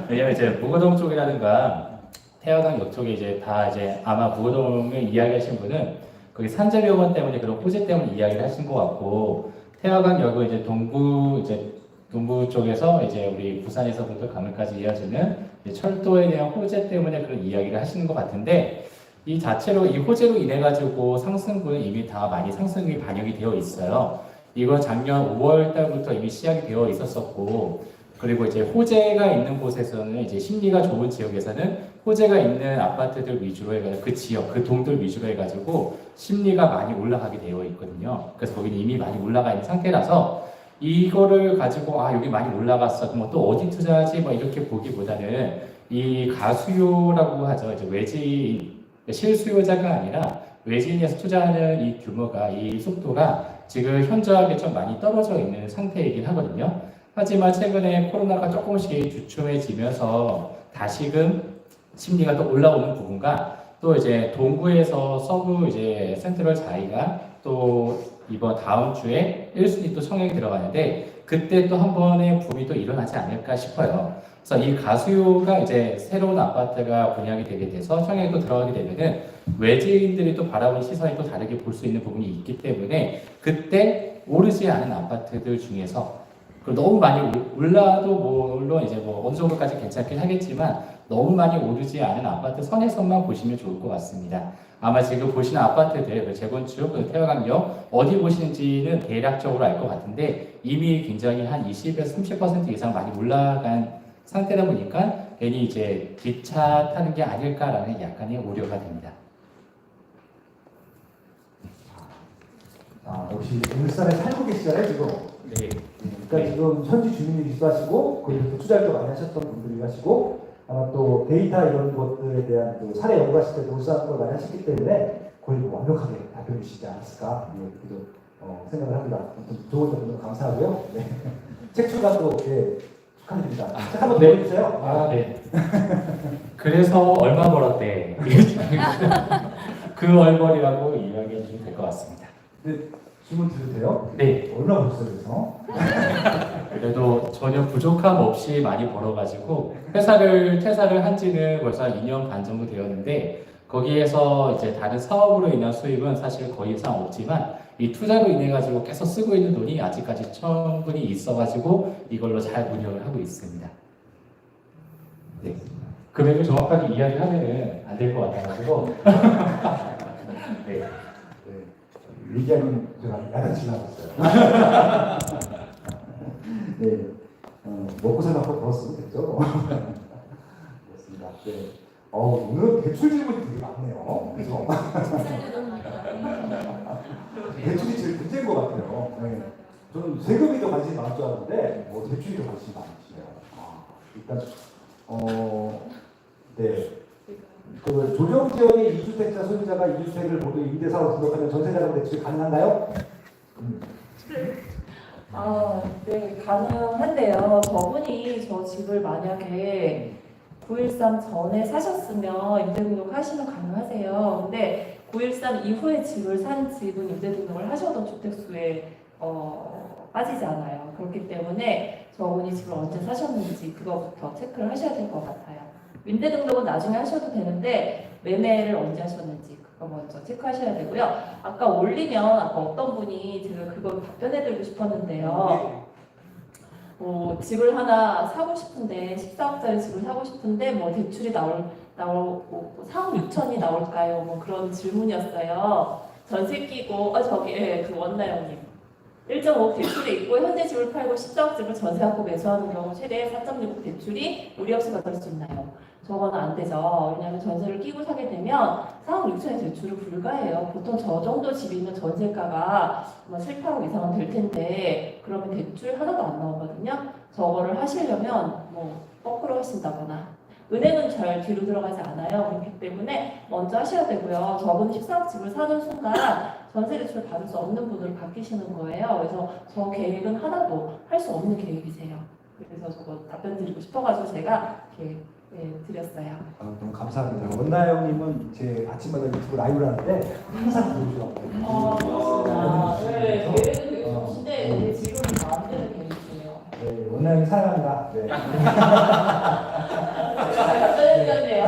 왜냐면 이제 무고동 쪽이라든가 태화강 옆쪽에 이제 다 이제 아마 무고동을 이야기하신 분은 거기 산재병원 때문에 그런 호재 때문에 이야기를 하신 것 같고, 태화강 역은 이제 동부 쪽에서 이제 우리 부산에서부터 강릉까지 이어지는 철도에 대한 호재 때문에 그런 이야기를 하시는 것 같은데, 이 자체로 이 호재로 인해 가지고 상승분은 이미 다 많이 상승이 반영이 되어 있어요. 이건 작년 5월 달부터 이미 시작이 되어 있었었고, 그리고 이제 호재가 있는 곳에서는 이제 심리가 좋은 지역에서는 호재가 있는 아파트들 위주로 해가지고 그 지역, 그 동들 위주로 해가지고 심리가 많이 올라가게 되어 있거든요. 그래서 거기는 이미 많이 올라가 있는 상태라서 이거를 가지고 여기 많이 올라갔어, 그럼 또 어디 투자하지 뭐 이렇게 보기보다는 이 가수요라고 하죠. 이제 외지인, 실수요자가 아니라 외지인에서 투자하는 이 규모가, 이 속도가 지금 현저하게 좀 많이 떨어져 있는 상태이긴 하거든요. 하지만 최근에 코로나가 조금씩 주춤해지면서 다시금 심리가 또 올라오는 부분과, 또 이제 동구에서 서구 이제 센트럴 자이가 또 이번 다음 주에 1순위 또 청약이 들어가는데, 그때 또 한 번의 붐이 또 일어나지 않을까 싶어요. 그래서 이 가수요가 이제 새로운 아파트가 분양이 되게 돼서 청약이 또 들어가게 되면은 외지인들이 또 바라보는 시선이 또 다르게 볼 수 있는 부분이 있기 때문에, 그때 오르지 않은 아파트들 중에서 너무 많이 올라도 물론 이제 어느 정도까지 괜찮긴 하겠지만 너무 많이 오르지 않은 아파트 선에서만 보시면 좋을 것 같습니다. 아마 지금 보시는 아파트들, 재건축, 태화강역 어디 보시는지는 대략적으로 알 것 같은데, 이미 굉장히 한 20에서 30% 이상 많이 올라간 상태다 보니까 괜히 이제 뒷차 타는 게 아닐까라는 약간의 우려가 됩니다. 역시 울산에 살고 계시잖아요, 지금. 네. 그러니까 지금 현지 주민이기도 하시고, 거기서 투자를 많이 하셨던 분들이 하시고, 아마 또 데이터 이런 것들에 대한 또 사례 연구하실 때도 울산 걸 많이 하셨기 때문에 거의 완벽하게 답변 주시지 않았을까, 이렇게도 생각을 합니다. 아무튼 좋은 점도 감사하고요. 네. 책 출간 또 축하드립니다. 책 한번 더 해주세요. 네. 그래서 얼마 벌었대. 그 얼벌이라고 이야기해 주시면 될 것 같습니다. 네, 질문 드려도 돼요? 네. 얼마 벌었어요, 그래서? 그래도 전혀 부족함 없이 많이 벌어가지고 퇴사를 한 지는 벌써 2년 반 정도 되었는데, 거기에서 이제 다른 사업으로 인한 수입은 사실 거의 이상 없지만 이 투자로 인해 가지고 계속 쓰고 있는 돈이 아직까지 충분히 있어가지고 이걸로 잘 운영을 하고 있습니다. 네. 금액을 정확하게 이야기하면은 안 될 것 같아가지고. 네. 얘기하면 제가 야단치려고 했어요. 네. 먹고 살라고 벌었으면 됐죠. 그렇습니다. 네. 오늘은 대출 질문이 되게 많네요. 그래서 대출이 제일 문제인 것 같아요. 네. 저는 세금이 더 관심이 많을 줄 알았는데 대출이 더 관심이 많으시네요. 일단 네. 그 조정 지역의 2주택자 소유자가 2주택을 모두 임대사로 등록하면 전세자금 대출이 가능한가요? 네, 가능한데요. 저분이 저 집을 만약에 9.13 전에 사셨으면 임대 등록하시면 가능하세요. 근데 9.13 이후에 집을 산 집은 임대 등록을 하셔도 주택수에 빠지지 않아요. 그렇기 때문에 저분이 집을 언제 사셨는지 그거부터 체크를 하셔야 될 것 같아요. 임대 등록은 나중에 하셔도 되는데 매매를 언제 하셨는지 그거 먼저 체크하셔야 되고요. 아까 올리면 아까 어떤 분이 제가 그걸 답변해드리고 싶었는데요. 집을 하나 사고 싶은데 14억짜리 집을 사고 싶은데 뭐 대출이 나올 4억 6천이 나올까요? 뭐 그런 질문이었어요. 전세 끼고 그 원나영님 1.5억 대출이 있고 현재 집을 팔고 14억 집을 전세하고 매수하는 경우 최대 4.6억 대출이 무리 없이 받을 수 있나요? 저거는 안 되죠. 왜냐하면 전세를 끼고 사게 되면 4억 6천의 대출은 불가해요. 보통 저 정도 집이면 전세가가 7, 8억 이상은 될 텐데 그러면 대출 하나도 안 나오거든요. 저거를 하시려면 거꾸로 하신다거나 은행은 잘 뒤로 들어가지 않아요. 그렇기 때문에 먼저 하셔야 되고요. 저분 14억 집을 사는 순간 전세 대출 받을 수 없는 분으로 바뀌시는 거예요. 그래서 저 계획은 하나도 할 수 없는 계획이세요. 그래서 저거 답변 드리고 싶어가지고 제가 이렇게 드렸어요. 너무 감사합니다. 원나영님은 제 아침마다 유튜브 라이브를 하는데 항상 보여주셔서 네, 계획은 되게 좋으신데 지금 마음대로 계획이세요. 네, 원나영님 사랑합니다. 네. 답변해드렸네요.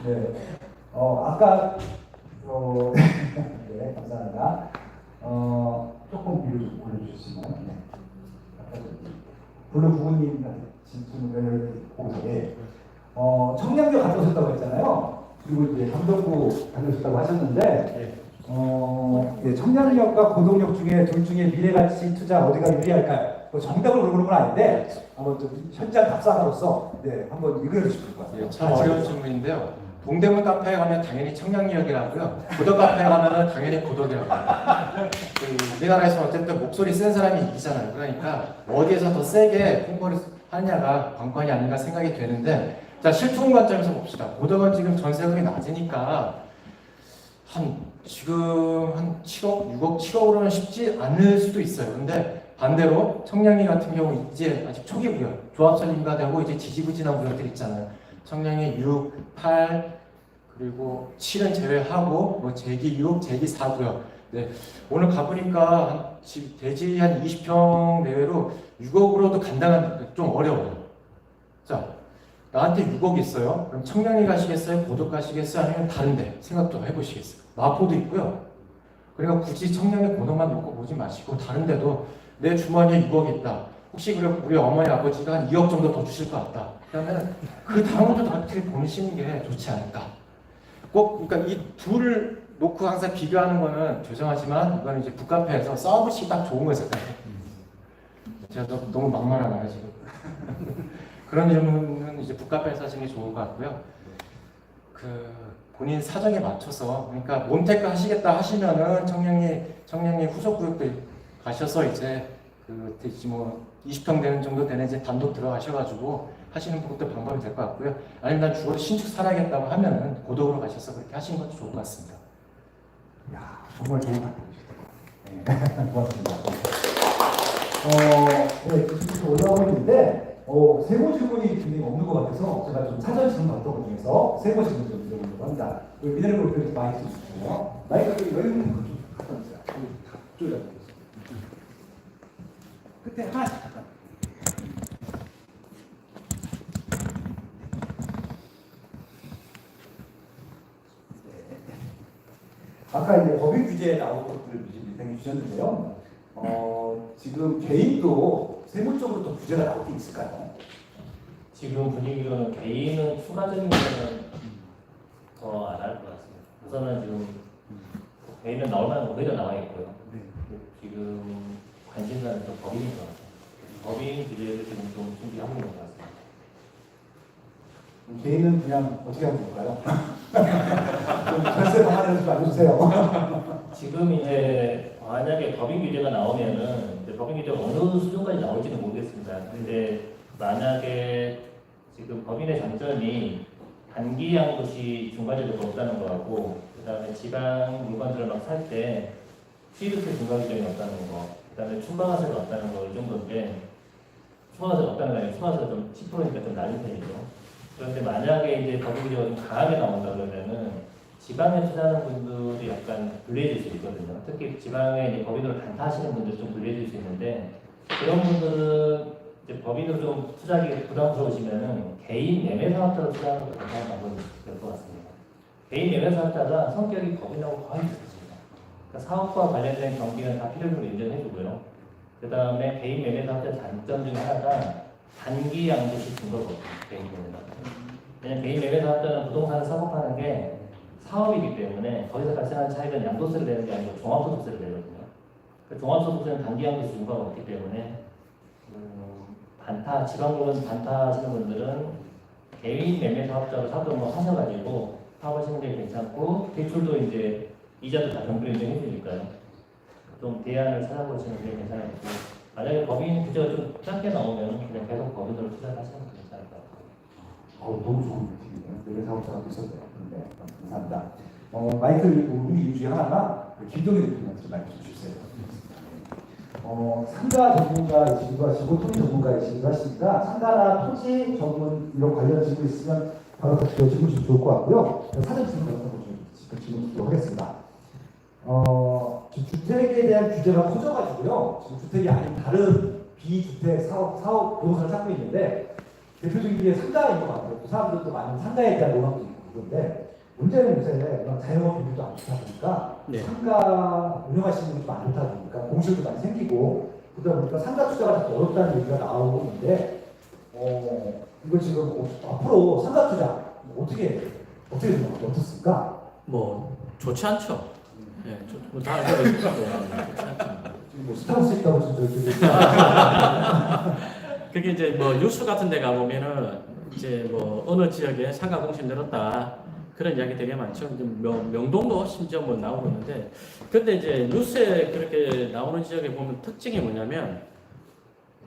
네. 아까 네, 감사합니다. 조금 위로 좀 올려주실 수 있나요? 네. 블루 부모님한테 질문을 보고서 청량교 갔다 오셨다고 했잖아요. 그리고 이제 감독부 다녀오셨다고 하셨는데 청량역과 고동역 중에 둘 중에 미래가치 투자 어디가 유리할까요? 정답을 물어보는 건 아닌데 한번 좀 현장 답사로서 한번 이끌어 주실 것 같아요. 참 어려운 질문인데요. 동대문 카페에 가면 당연히 청량리역이라고요. 고덕 카페에 가면은 당연히 고덕이라고요. 우리나라에서 어쨌든 목소리 센 사람이 이기잖아요. 그러니까 어디에서 더 세게 홍보를 하느냐가 관건이 아닌가 생각이 되는데, 자 실투금 관점에서 봅시다. 고덕은 지금 전세금이 낮으니까 지금 한 7억, 6억, 7억으로는 쉽지 않을 수도 있어요. 근데 반대로 청량리 같은 경우 이제 아직 초기 구역, 조합 설립가 되고 이제 지지부진한 구역들 있잖아요. 청량리 6, 8 그리고 7은 제외하고 제기 6, 제기 4구역. 네. 오늘 가보니까 대지 한 20평 내외로 6억으로도 간당한 좀 어려워요. 자, 나한테 6억 있어요. 그럼 청량리 가시겠어요? 고덕 가시겠어요? 아니면 다른데 생각도 해보시겠어요? 마포도 있고요. 그러니까 굳이 청량리 고덕만 놓고 보지 마시고 다른데도 내 주머니에 6억 있다. 혹시 우리 어머니 아버지가 한 2억 정도 더 주실 것 같다. 그러면 그 다음부터 다들 보시는 게 좋지 않을까. 그러니까 이 둘을 놓고 항상 비교하는 거는 죄송하지만 이거는 이제 북카페에서 싸우시기 딱 좋은 거였어요. 제가 너무 막말하나요 지금? 그런 질문은 이제 북카페에서 하시는 게 좋은 것 같고요. 본인 사정에 맞춰서, 그러니까 몬테크 하시겠다 하시면은 청량리 후속 구역들 가셔서 이제 20평 되는 정도 되는 이제 단독 들어가셔가지고 하시는 것도 방법이 될 것 같고요. 아니면 난 주로 신축 살아야겠다고 하면은 고덕으로 가셔서 그렇게 하시는 것도 좋을 것 같습니다. 야, 정말 좋은 답변이셨다. 고맙습니다. 지금 올라오고 있는데 세모 질문이 굉장히 없는 것 같아서 제가 좀 사전 질문 받던 것 중에서 세모 질문 좀 드려보려고 합니다. 미네랄 골프를 많이 써주시고요. 마이크가 여기 있는 거좀 갖다 주세요. 다 끝에 하나씩 잠깐. 아까 이제 법인 규제에 나온 것들을 얘기해 주셨는데요. 지금 개인도 세무적으로 또 규제가 나올 게 있을까요? 지금 분위기로는 개인은 추가적인 거는 더 안 할 것 같습니다. 우선은 지금 개인은 나올 만한 오히려 나와 있고요. 네. 지금 관심사는 좀 법인인 것 같아요. 법인 규제를 지금 좀 준비하고 있는 것 같습니다. 개인은 그냥 어떻게 하면 될까요? 좀 절세 방안을 좀 알려주세요. 지금 이제 만약에 법인 규제가 나오면은 이제 법인 규제가 어느 수준까지 나올지는 모르겠습니다. 근데 만약에 지금 법인의 장점이 단기한 것이 중과제도가 없다는 거하고, 그다음에 지방 물건들을 막 살 때 취득세 중과 규정이 없다는 거, 그다음에 춘방화세가 없다는 거, 이 정도인데, 춘방화세가 없다는 거 아니라 춘방화세가 좀 10%니까 좀 낮은 편이죠. 그런데 만약에 이제 법인 규제가 좀 강하게 나온다 그러면은 지방에 투자하는 분들이 약간 불리해질 수 있거든요. 특히 지방에 이제 법인으로 단타하시는 분들 좀 불리해질 수 있는데, 그런 분들은 이제 법인으로 좀 투자하기 부담스러우시면은 개인 매매 사업자로 투자하는 것도 괜찮은 방법이 될 것 같습니다. 개인 매매 사업자가 성격이 법인하고 거의 비슷합니다. 그러니까 사업과 관련된 경비는 다 필요로 인정해주고요. 그 다음에 개인 매매 사업자 장점 중에 하나가 단기 양도시 증거거든요. 개인 매매 사업자. 왜냐면 개인 매매 사업자는 부동산을 사업하는 게 사업이기 때문에 거기서 발생하는 차익은 양도세를 내는 게 아니고 종합소득세를 내거든요. 그 종합소득세는 단기 양도시 증거가 없기 때문에 지방법원 반타 하시는 분들은 개인 매매 사업자로 사업을 하셔가지고 사업하시는 게 괜찮고 대출도 이제 이자도 다 정부 인정해 주니까요. 좀 대안을 찾아보시는 게 괜찮을 것 같고 만약에 법인 규제가 좀 작게 나오면 그냥 계속 법인으로 투자를 하시는 게 괜찮을 것 같아요. 너무 좋은 팁이네요. 매매 사업자가 있었네요. 네, 감사합니다. 마이클 우리 이유 중에 하나가 김종희 대표님한테 좀 말씀 주세요. 상가 전문가이시기도 하시고 토지 전문가이시기도 하시니까 상가나 토지 전문 이런 관련 질문 있으면 바로 같이 여쭤보시면 주시면 좋을 것 같고요. 사전 질문 같은 거 질문 드리도록 하겠습니다. 지금 주택에 대한 규제가 커져가지고요. 지금 주택이 아닌 다른 비주택 사업 부동산을 찾고 있는데 대표적인 게 상가인 것 같아요. 그 사람들도 많은 상가에 대한 로망도 있고 그런데 문제는 요새 자영업 비율도 안 좋다 보니까 네. 상가 운영하시는 분이 좀 안 좋다 보니까 공실도 많이 생기고 그러다 보니까 상가 투자가 자꾸 어렵다는 얘기가 나오고 있는데 이거 지금 앞으로 상가 투자 어떻게 어떻습니까? 뭐 좋지 않죠. 예, 다 알고 있죠. 좋지 않죠. 지금 뭐 스타벅스 있다고 지금 그게 이제 뭐 뉴스 같은 데 가보면은 이제 뭐 어느 지역에 상가 공실 늘었다 그런 이야기 되게 많죠. 이제 명동도 심지어 뭐 나오고 있는데 근데 이제 뉴스에 그렇게 나오는 지역에 보면 특징이 뭐냐면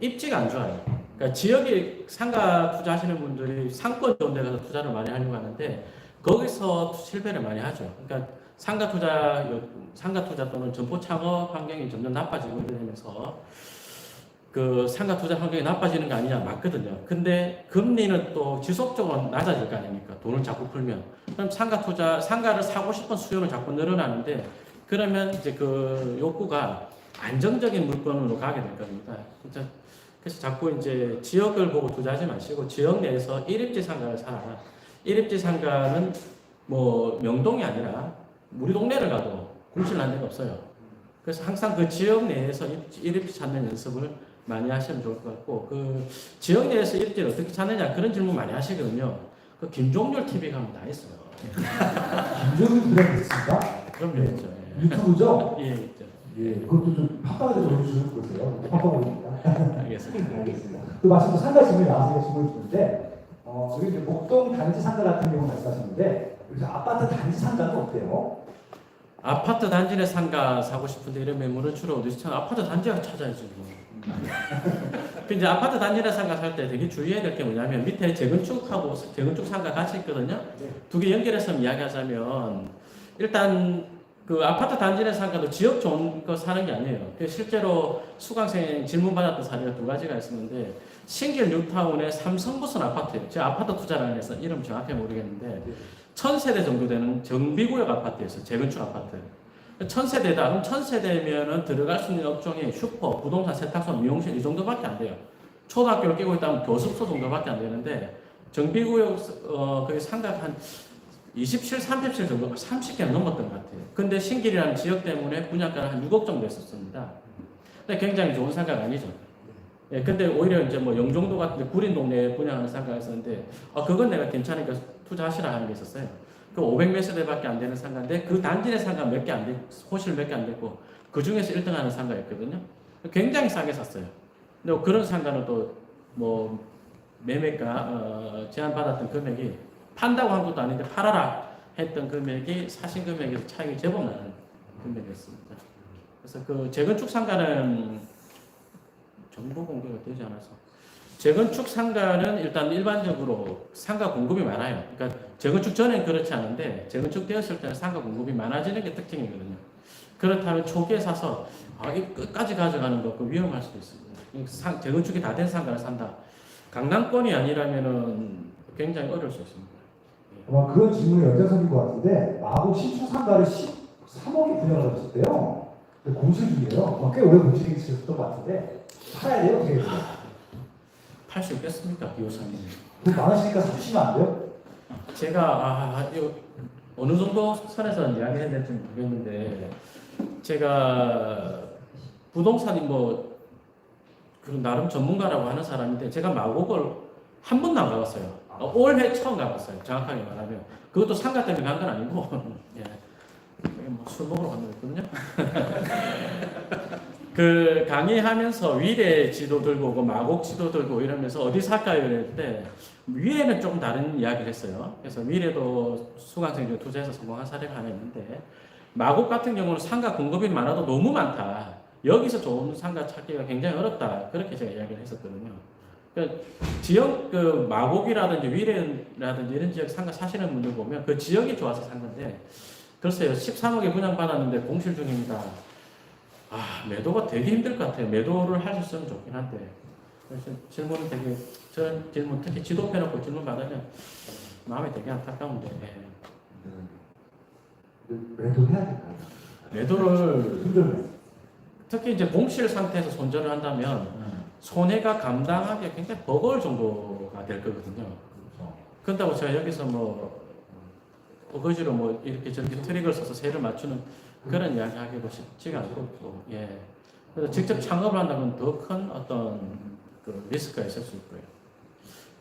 입지가 안 좋아요. 그러니까 지역에 상가 투자하시는 분들이 상권 좋은 데 가서 투자를 많이 하려고 하는데 거기서 실패를 많이 하죠. 그러니까 상가 투자 또는 점포 창업 환경이 점점 나빠지고 이러면서 그 상가 투자 환경이 나빠지는 거 아니냐 맞거든요. 근데 금리는 또 지속적으로 낮아질 거 아닙니까? 돈을 자꾸 풀면. 그럼 상가를 사고 싶은 수요는 자꾸 늘어나는데 그러면 이제 그 욕구가 안정적인 물건으로 가게 될 겁니다. 그래서 자꾸 이제 지역을 보고 투자하지 마시고 지역 내에서 일입지 상가를 사라. 일입지 상가는 뭐 명동이 아니라 우리 동네를 가도 공실 난 데가 없어요. 그래서 항상 그 지역 내에서 일입지 찾는 연습을 많이 하시면 좋을 것 같고 그 지역 내에서 일입지를 어떻게 찾느냐 그런 질문 많이 하시거든요. 그 김종률 TV 가면 다 있어요. 김종률 TV가 있습니다. 그럼요, 있죠. 유튜브죠? 예, 있죠. 예, 그것도 좀 팟빵에 좀 올려주시면 좋겠어요. 팟빵입니다. 알겠습니다. 알겠습니다. 또 마침 또 상가 질문이 나와서 질문을 주는데 여기 이제 목동 단지 상가 같은 경우 말씀하셨는데 여기서 아파트 단지 상가는 어때요? 아파트 단지 내 상가 사고 싶은데 이런 매물을 주로 어디서 찾아? 아파트 단지가 찾아야죠. 그 이제 아파트 단지 내 상가 살 때 되게 주의해야 될 게 뭐냐면 밑에 재건축하고 재건축 상가 같이 있거든요. 두 개 연결해서 이야기하자면 일단 그 아파트 단지 내 상가도 지역 좋은 거 사는 게 아니에요. 실제로 수강생 질문 받았던 사례가 두 가지가 있었는데 신길 뉴타운의 삼성부선 아파트예요. 제가 아파트 투자를 해서 이름 정확히 모르겠는데 1000세대 정도 되는 정비구역 아파트였어요. 재건축 아파트. 1000세대다. 그럼 1000세대면은 들어갈 수 있는 업종이 슈퍼, 부동산, 세탁소, 미용실 이 정도밖에 안 돼요. 초등학교를 끼고 있다면 교습소 정도밖에 안 되는데 정비구역 거기 상가가 한 27, 30실 정도, 30개는 넘었던 것 같아요. 근데 신길이라는 지역 때문에 분양가는 한 6억 정도 했었습니다. 근데 굉장히 좋은 상가가 아니죠. 예, 근데 오히려 이제 뭐 영종도 같은 데 구린 동네에 분양하는 상가가 있었는데 그건 내가 괜찮으니까 투자하시라 하는 게 있었어요. 그 500몇 세대밖에 안 되는 상가인데 그 단지 내 상가 몇 개 안 되고 호실 몇 개 안 됐고 그 중에서 1등하는 상가였거든요. 굉장히 싸게 샀어요. 근데 그런 상가는 또 뭐 매매가 제한받았던 금액이 판다고 한 것도 아닌데 팔아라 했던 금액이 사신 금액에서 차익이 제법 나는 금액이었습니다. 그래서 그 재건축 상가는 정보 공개가 되지 않아서 재건축 상가는 일단 일반적으로 상가 공급이 많아요. 그러니까 재건축 전엔 그렇지 않은데 재건축 되었을 때는 상가 공급이 많아지는 게 특징이거든요. 그렇다면 초기에 사서 끝까지 가져가는 거 위험할 수도 있습니다. 재건축이 다 된 상가를 산다. 강남권이 아니라면은 굉장히 어려울 수 있습니다. 아마 그런 질문이 연장선인 것 같은데 마곡 신축 상가를 13억에 분양을 하셨대요. 공실 중이에요. 꽤 오래 공실이 있었던 것 같은데 팔아야 돼요, 어떻게 해야 돼요? 할 수 있겠습니까, 기호사님? 돈 많으시니까 사주시면 안 돼요? 제가 이거 어느 정도 선에서 이야기해야 될지 모르겠는데 제가 부동산이 뭐 그런 나름 전문가라고 하는 사람인데 제가 마곡을 한 번도 안 가봤어요. 올해 처음 가봤어요. 정확하게 말하면 그것도 상가 때문에 간 건 아니고 예. 뭐술 먹으러 간 거였거든요. 그 강의하면서 위례 지도 들고 오고 마곡 지도 들고 이러면서 어디 살까요? 이럴 때 위례는 좀 다른 이야기를 했어요. 그래서 위례도 수강생 투자해서 성공한 사례가 하나 있는데 마곡 같은 경우는 상가 공급이 많아도 너무 많다. 여기서 좋은 상가 찾기가 굉장히 어렵다. 그렇게 제가 이야기를 했었거든요. 그 지역 그 마곡이라든지 위례라든지 이런 지역 상가 사시는 분들 보면 그 지역이 좋아서 산 건데 글쎄요 13억에 분양받았는데 공실 중입니다. 매도가 되게 힘들 것 같아요. 매도를 할 수 있으면 좋긴 한데 그래서 질문은 되게 저 질문 특히 지도 펴놓고 질문 받으면 마음이 되게 안타까운데 매도해야 될까요? 매도를 특히 이제 공실 상태에서 손절을 한다면 손해가 감당하기 굉장히 버거울 정도가 될 거거든요. 그렇다고 제가 여기서 뭐 어거지로 뭐 이렇게 저렇게 트릭을 써서 세를 맞추는 그런 이야기 하기도 쉽지가 않고, 예. 그래서 직접 창업을 한다면 더 큰 어떤 그 리스크가 있을 수 있고요.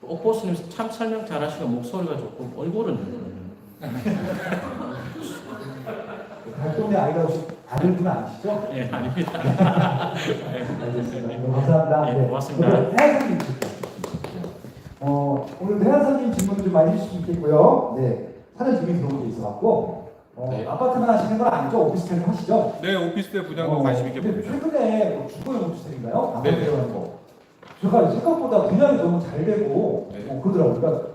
옥보스님 참 설명 잘하시고 목소리가 좋고 얼굴은 달동네 아이가 혹시 아들분 아니시죠? 예, 아닙니다. 알겠습니다. 감사합니다. 예, 고맙습니다. 태양사님 오늘 태양사님 질문 좀 많이 해주실 수 있겠고요. 네, 사전 질문이 들어온 게 있어갖고 네. 아파트만 하시는 건 아니죠? 오피스텔 하시죠? 네, 오피스텔 분양도 관심 있게 근데 봅니다. 최근에 뭐 주거용 오피스텔인가요? 네. 아파트라는 거. 제가 생각보다 분양이 너무 잘 되고 네. 그러더라고요. 그러니까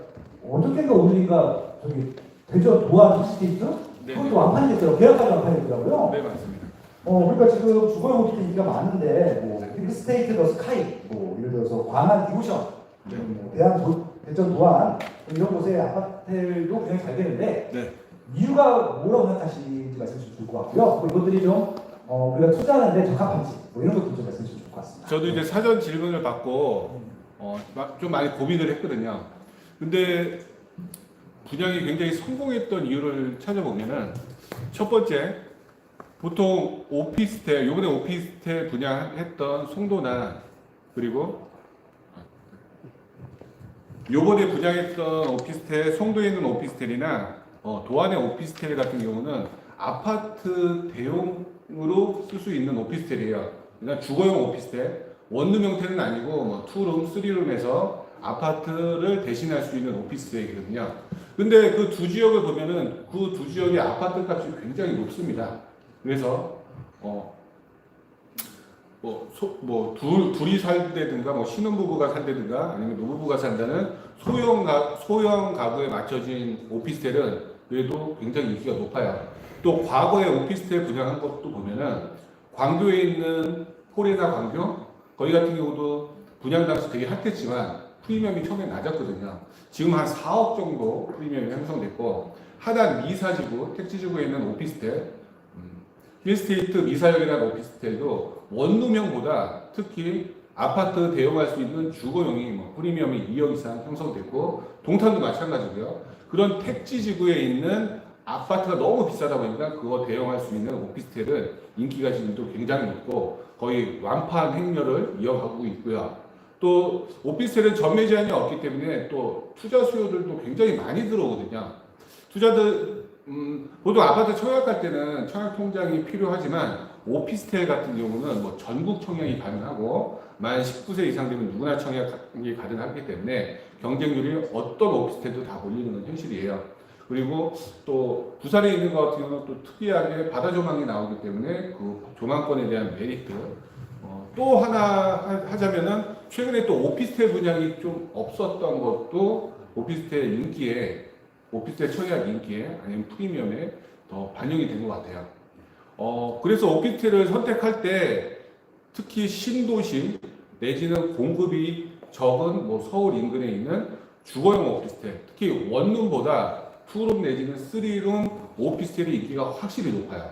어저께인가 오늘인가 저기 대전 도안 스테이트 네. 그것도 완판이 됐더라고요. 계약까지 완판이 됐더라고요. 네, 맞습니다. 그러니까 지금 주거용 오피스텔 인기가 많은데 뭐 힐스테이트 더 스카이 뭐 예를 들어서 광안 디오션 네. 대전 도안 이런 곳에 아파트들도 분양이 잘 되는데 네. 이유가 뭐라고 생각하시는지 말씀 주시면 좋을 것 같고요. 이것들이 좀 우리가 투자하는데 적합한지 뭐 이런 것도 좀 말씀 주시면 좋을 것 같습니다. 저도 이제 사전 질문을 받고 좀 많이 고민을 했거든요. 근데 분양이 굉장히 성공했던 이유를 찾아보면은 첫 번째 보통 오피스텔 요번에 오피스텔 분양했던 송도나 그리고 요번에 분양했던 오피스텔 송도에 있는 오피스텔이나 도안의 오피스텔 같은 경우는 아파트 대용으로 쓸 수 있는 오피스텔이에요. 그러니까 주거용 오피스텔, 원룸 형태는 아니고 뭐 투룸, 쓰리룸에서 아파트를 대신할 수 있는 오피스텔이거든요. 근데 그 두 지역을 보면은 그 두 지역의 아파트 값이 굉장히 높습니다. 그래서 둘이 살다든가 뭐 신혼부부가 산다든가 아니면 노부부가 산다는 소형 가구에 맞춰진 오피스텔은 그래도 굉장히 인기가 높아요. 또 과거에 오피스텔 분양한 것도 보면은 광교에 있는 홀이나 광교 거기 같은 경우도 분양 당시 되게 핫했지만 프리미엄이 처음에 낮았거든요. 지금 한 4억 정도 프리미엄이 형성됐고 하단 미사지구 택지지구에 있는 오피스텔 힐스테이트 미사역이라는 오피스텔도 원룸형보다 특히 아파트 대용할 수 있는 주거용이 뭐 프리미엄이 2억 이상 형성됐고 동탄도 마찬가지고요. 그런 택지지구에 있는 아파트가 너무 비싸다 보니까 그거 대용할 수 있는 오피스텔은 인기가 지금도 굉장히 높고 거의 완판 행렬을 이어가고 있고요. 또 오피스텔은 전매 제한이 없기 때문에 또 투자 수요들도 굉장히 많이 들어오거든요. 투자들 보통 아파트 청약할 때는 청약 통장이 필요하지만 오피스텔 같은 경우는 뭐 전국 청약이 가능하고 만 19세 이상 되면 누구나 청약이 가능하기 때문에 경쟁률이 어떤 오피스텔도 다 몰리는 건 현실이에요. 그리고 또 부산에 있는 것 같은 경우는 또 특이하게 바다 조망이 나오기 때문에 그 조망권에 대한 메리트. 또 하나 하자면은 최근에 또 오피스텔 분양이 좀 없었던 것도 오피스텔 인기에 오피스텔 청약 인기에 아니면 프리미엄에 더 반영이 된 것 같아요. 그래서 오피스텔을 선택할 때 특히 신도시 내지는 공급이 적은 뭐 서울 인근에 있는 주거용 오피스텔, 특히 원룸보다 투룸 내지는 쓰리룸 오피스텔의 인기가 확실히 높아요.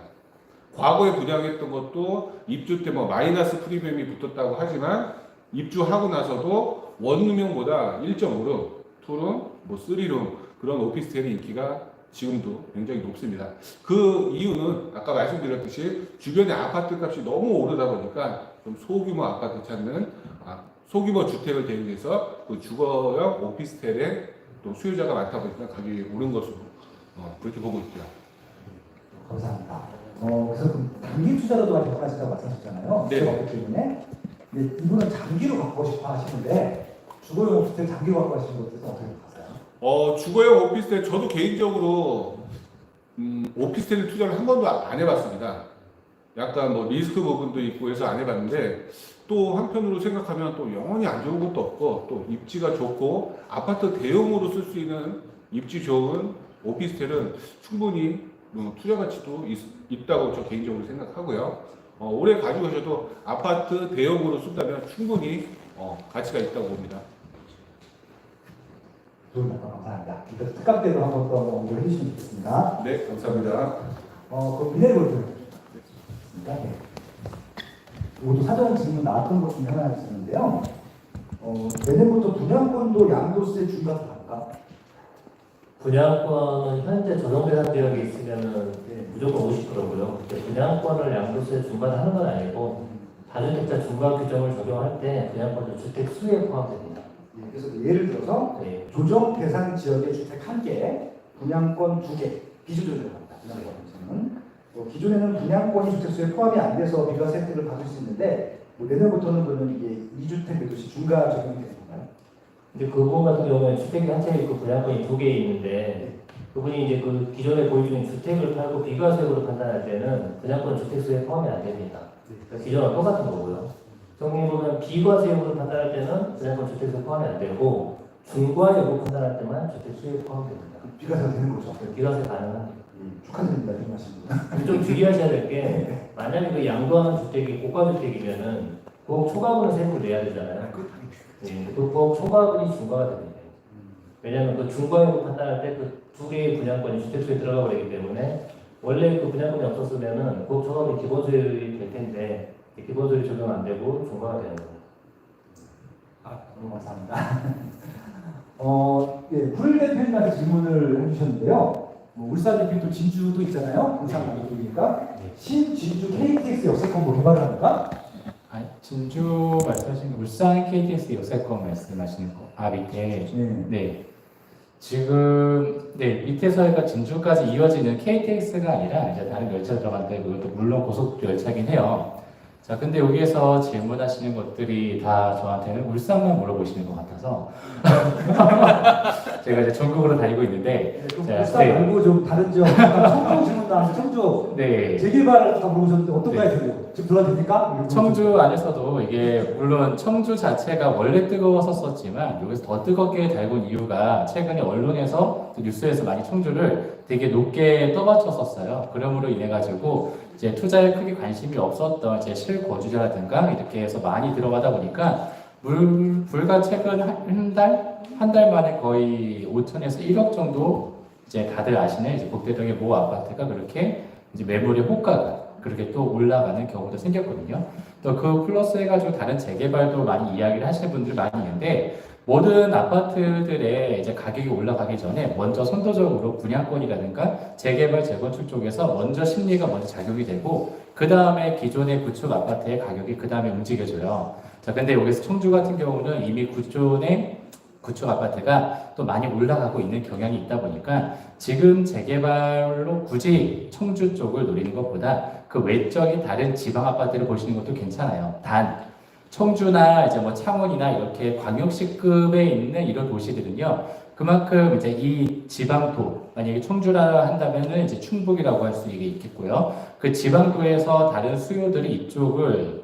과거에 분양했던 것도 입주 때 뭐 마이너스 프리미엄이 붙었다고 하지만 입주하고 나서도 원룸형보다 1.5룸, 2룸, 뭐 3룸 그런 오피스텔의 인기가 지금도 굉장히 높습니다. 그 이유는 아까 말씀드렸듯이 주변의 아파트 값이 너무 오르다 보니까 좀 소규모 아파트 찾는 소규모 주택을 대비해서 그 주거형 오피스텔에 또 수요자가 많다 보니까 가격이 오른 것으로 그렇게 보고 있고요. 감사합니다. 그래서 단기 투자로도 접근하신다고 말씀하셨잖아요. 네. 주택 없기 때문에. 근데 이분은 장기로 갖고 싶어 하시는데 주거용 오피스텔 장기로 갖고 하시는 것에 대해서 어떻게 보세요? 주거용 오피스텔 저도 개인적으로 오피스텔 투자를 한 번도 안 해봤습니다. 약간 뭐 리스크 부분도 있고 해서 안 해봤는데 또 한편으로 생각하면 또 영원히 안 좋은 것도 없고 또 입지가 좋고 아파트 대용으로 쓸 수 있는 입지 좋은 오피스텔은 충분히 투자 가치도 있다고 저 개인적으로 생각하고요. 오래 가지고 계셔도 아파트 대용으로 쓴다면 충분히 가치가 있다고 봅니다. 좋은 말씀 감사합니다. 일단 특강대로 한번 더 언급을 해주시면 좋겠습니다. 네, 감사합니다. 그 미네골드. 네. 이것도 사전 질문 나왔던 것 중에 하나였는데요. 내년부터 분양권도 양도세 중과가 다를까? 분양권은 현재 조정대상 지역에 있으면은 무조건 50%고요. 분양권을 양도세 중과하는 건 아니고 다주택자 중과 규정을 적용할 때 분양권도 주택 수에 포함됩니다. 그래서 예를 들어서 네. 조정 대상 지역의 주택 1개, 분양권 2개, 비주택을 합니다. 분양권은 기존에는 분양권이 주택수에 포함이 안 돼서 비과세 혜택을 받을 수 있는데 내년부터는 그러면 이게 2주택 매도시 중과 적용이 되는 건가요? 근데 그 부분 같은 경우에는 주택이 한 채 있고 분양권이 2개 있는데 그분이 이제 그 기존에 보여주는 주택을 팔고 비과세로 판단할 때는 분양권 주택수에 포함이 안 됩니다. 그러니까 기존과 똑같은 거고요. 정리 보면 비과세로 판단할 때는 분양권 주택수에 포함이 안 되고 중과세로 판단할 때만 주택수에 포함됩니다. 비과세가 되는 거죠? 비과세 가능합니다. 축하드립니다. 이 말씀. 좀 주의하셔야 될 게 만약에 그 양도하는 주택이 고가주택이면은 그 초과분은 세금을 내야 되잖아요. 네, 그 초과분이 중과가 됩니다. 왜냐하면 그 중과율로 판단할 때 그 두 개의 분양권이 주택수에 들어가 버리기 때문에 원래 그 분양권이 없었으면은 그 초과분이 기본소율이 될 텐데 기본소율 적용 안 되고 중과가 되는 겁니다. 너무 감사합니다. 불 대표님한테 질문을 해주셨는데요. 울산 대표도 진주도 있잖아요. 울산 대표니까 신진주 KTX 역세권도 개발을 합니까? 진주 말씀하시는 울산 KTX 역세권 말씀하시는 거. 밑에. 네. 지금 밑에서가 진주까지 이어지는 KTX가 아니라 이제 다른 열차 들어갔는데 그것도 물론 고속 열차긴 해요. 자, 근데 여기에서 질문하시는 것들이 다 저한테는 울산만 물어보시는 것 같아서 제가 이제 전국으로 다니고 있는데 울산 말고 좀 다른 지역, 청주 질문 나와서 청주 재개발을 다 물어보셨는데 어떤가요? 지금 들어가도 됩니까? 청주 안에서도 이게 물론 청주 자체가 원래 뜨거웠었지만 여기서 더 뜨겁게 달군 이유가 최근에 언론에서 뉴스에서 많이 청주를 되게 높게 떠받쳤었어요. 그러므로 인해 가지고 이제 투자에 크게 관심이 없었던 이제 실거주자라든가 이렇게 해서 많이 들어가다 보니까 불과 최근 한 달 만에 거의 5천에서 1억 정도 이제 다들 아시는 이제 복대동의 모 아파트가 그렇게 이제 매물의 호가가 그렇게 또 올라가는 경우도 생겼거든요. 또 그 플러스 해가지고 다른 재개발도 많이 이야기를 하시는 분들 많이 있는데 모든 아파트들의 이제 가격이 올라가기 전에 먼저 선도적으로 분양권이라든가 재개발 재건축 쪽에서 먼저 심리가 먼저 작용이 되고 그 다음에 기존의 구축 아파트의 가격이 그 다음에 움직여져요. 자, 근데 여기서 청주 같은 경우는 이미 기존의 구축 아파트가 또 많이 올라가고 있는 경향이 있다 보니까 지금 재개발로 굳이 청주 쪽을 노리는 것보다 그 외적인 다른 지방 아파트를 보시는 것도 괜찮아요. 단 청주나 이제 뭐 창원이나 이렇게 광역시급에 있는 이런 도시들은요, 그만큼 이제 이 지방도 만약에 청주라 한다면은 이제 충북이라고 할 수 있겠고요. 그 지방도에서 다른 수요들이 이쪽을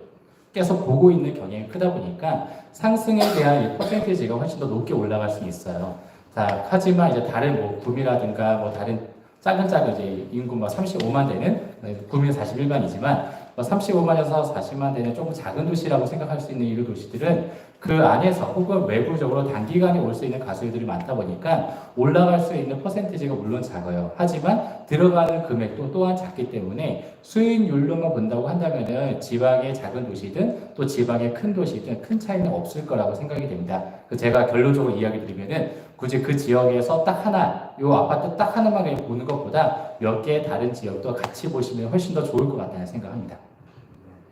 계속 보고 있는 경향이 크다 보니까 상승에 대한 이 퍼센티지가 훨씬 더 높게 올라갈 수 있어요. 자, 하지만 이제 다른 뭐 구미라든가 뭐 다른 작은 이제 인구 막 35만 되는 구미는 41만이지만 35만에서 40만 되는 조금 작은 도시라고 생각할 수 있는 이런 도시들은 그 안에서 혹은 외부적으로 단기간에 올 수 있는 가수들이 많다 보니까 올라갈 수 있는 퍼센티지가 물론 작아요. 하지만 들어가는 금액도 또한 작기 때문에 수익률로만 본다고 한다면은 지방의 작은 도시든 또 지방의 큰 도시든 큰 차이는 없을 거라고 생각이 됩니다. 제가 결론적으로 이야기 드리면은 굳이 그 지역에서 딱 하나, 요 아파트 딱 하나만 그냥 보는 것보다 몇 개의 다른 지역도 같이 보시면 훨씬 더 좋을 것 같다는 생각합니다.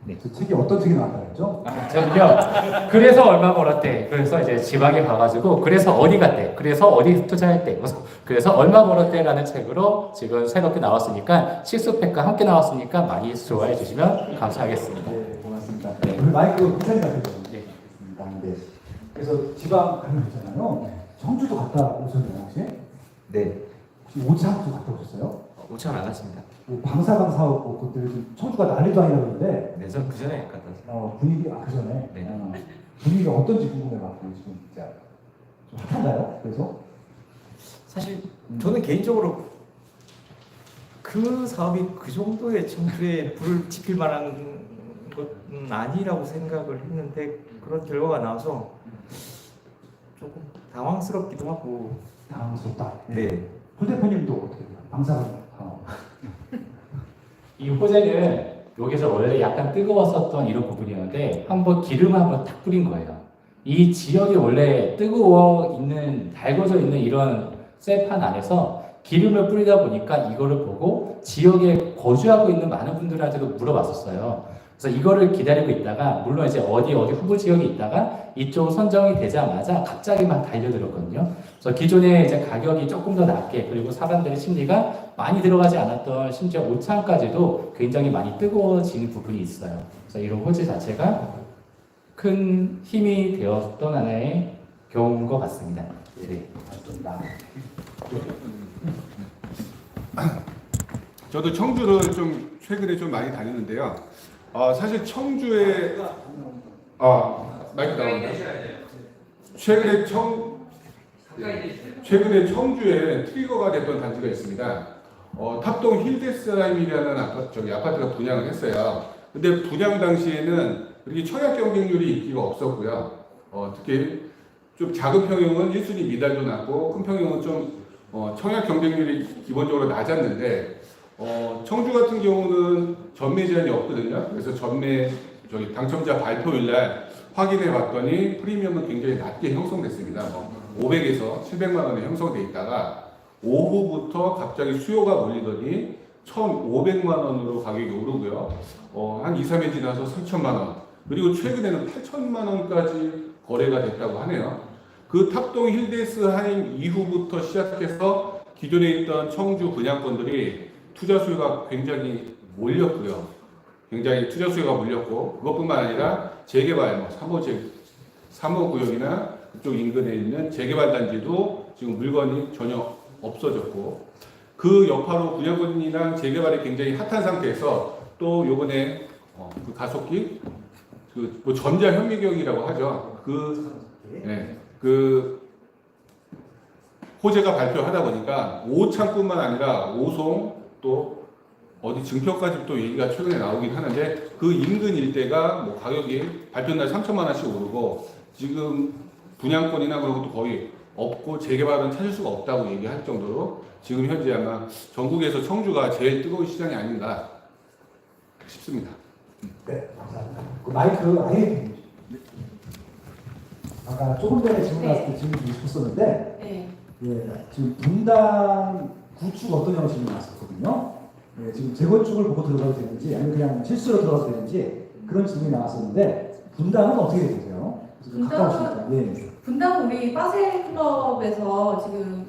네. 저 책이 어떤 책이 나왔다 그랬죠? 저는요, 그래서 얼마 벌었대. 그래서 이제 지방에 가가지고, 그래서 어디 갔대. 그래서 어디 투자했대. 그래서 얼마 벌었대라는 책으로 지금 새롭게 나왔으니까, 식스팩과 함께 나왔으니까 많이 좋아해 주시면 감사하겠습니다. 네, 고맙습니다. 네. 우리 마이크 부장님 같은 네. 네. 그래서 지방 가는 거 있잖아요. 청주도 갔다 오셨나요, 혹시? 네. 혹시 오창도 갔다 오셨어요? 오창을 안 갔습니다. 뭐 방사강 사업 그때 좀 청주가 난리도 아니라 그러는데 네, 저는 그 전에 갔다 왔어요. 분위기 그 전에 네. 분위기가 어떤지 궁금해갖고 지금 진짜 좀 핫한가요? 그래서 사실 저는 개인적으로 그 사업이 그 정도의 청주에 불을 지필 만한 것은 아니라고 생각을 했는데 그런 결과가 나와서 조금 당황스럽기도 하고. 당황스럽다. 네. 홀 대표님도 어떻게 돼요? 방사강 이 호재는 여기서 원래 약간 뜨거웠었던 이런 부분이었는데 한번 기름을 한번 탁 뿌린 거예요. 이 지역이 원래 뜨거워 있는, 달궈져 있는 이런 쇠판 안에서 기름을 뿌리다 보니까 이거를 보고 지역에 거주하고 있는 많은 분들한테도 물어봤었어요. 그래서 이거를 기다리고 있다가, 물론 이제 어디 후보 지역이 있다가 이쪽 선정이 되자마자 갑자기 막 달려들었거든요. 그래서 기존에 이제 가격이 조금 더 낮게, 그리고 사람들의 심리가 많이 들어가지 않았던 심지어 오창까지도 굉장히 많이 뜨거워지는 부분이 있어요. 그래서 이런 호재 자체가 큰 힘이 되었던 하나의 경우인 것 같습니다. 네. 맞습니다. 저도 청주를 좀 최근에 좀 많이 다니는데요. 사실 청주에 마이크 나오나요? 최근에 청주에 트리거가 됐던 단지가 있습니다. 탑동 힐데스라임이라는 아파트가 분양을 했어요. 근데 분양 당시에는 이렇게 청약 경쟁률이 인기가 없었고요. 특히 좀 작은 평형은 1순위 미달도 났고 큰 평형은 좀 청약 경쟁률이 기본적으로 낮았는데 청주 같은 경우는 전매 제한이 없거든요. 그래서 당첨자 발표일 날 확인해 봤더니 프리미엄은 굉장히 낮게 형성됐습니다. 500에서 700만 원에 형성돼 있다가 오후부터 갑자기 수요가 몰리더니 1,500만 원으로 가격이 오르고요. 한 2, 3일 지나서 3천만 원, 그리고 최근에는 8천만 원까지 거래가 됐다고 하네요. 그 탑동 힐데스하임 이후부터 시작해서 기존에 있던 청주 분양권들이 투자 수요가 굉장히 몰렸고요. 투자 수요가 몰렸고, 그것뿐만 아니라 재개발, 3호 구역이나 그쪽 인근에 있는 재개발 단지도 지금 물건이 전혀 없어졌고, 그 여파로 분양권이랑 재개발이 굉장히 핫한 상태에서 또 요번에 그 가속기, 뭐 전자현미경이라고 하죠. 그 호재가 발표하다 보니까 오창뿐만 아니라 오송 또 어디 증표까지 또 얘기가 최근에 나오긴 하는데, 그 인근 일대가 뭐 가격이 발표날 3천만 원씩 오르고 지금 분양권이나 그런 것도 거의 없고 재개발은 찾을 수가 없다고 얘기할 정도로 지금 현재 아마 전국에서 청주가 제일 뜨거운 시장이 아닌가 싶습니다. 네, 감사합니다. 그 마이크 아예 아까 조금 전에 질문 나왔을 때 질문 드리고 싶었었는데, 네. 지금 분당 구축 어떤 형식으로 나왔었거든요. 지금 재건축을 보고 들어가도 되는지 아니면 그냥 실수로 들어가도 되는지 그런 질문이 나왔었는데, 분당은 어떻게 되세요? 분당은 우리 바셀 클럽에서 지금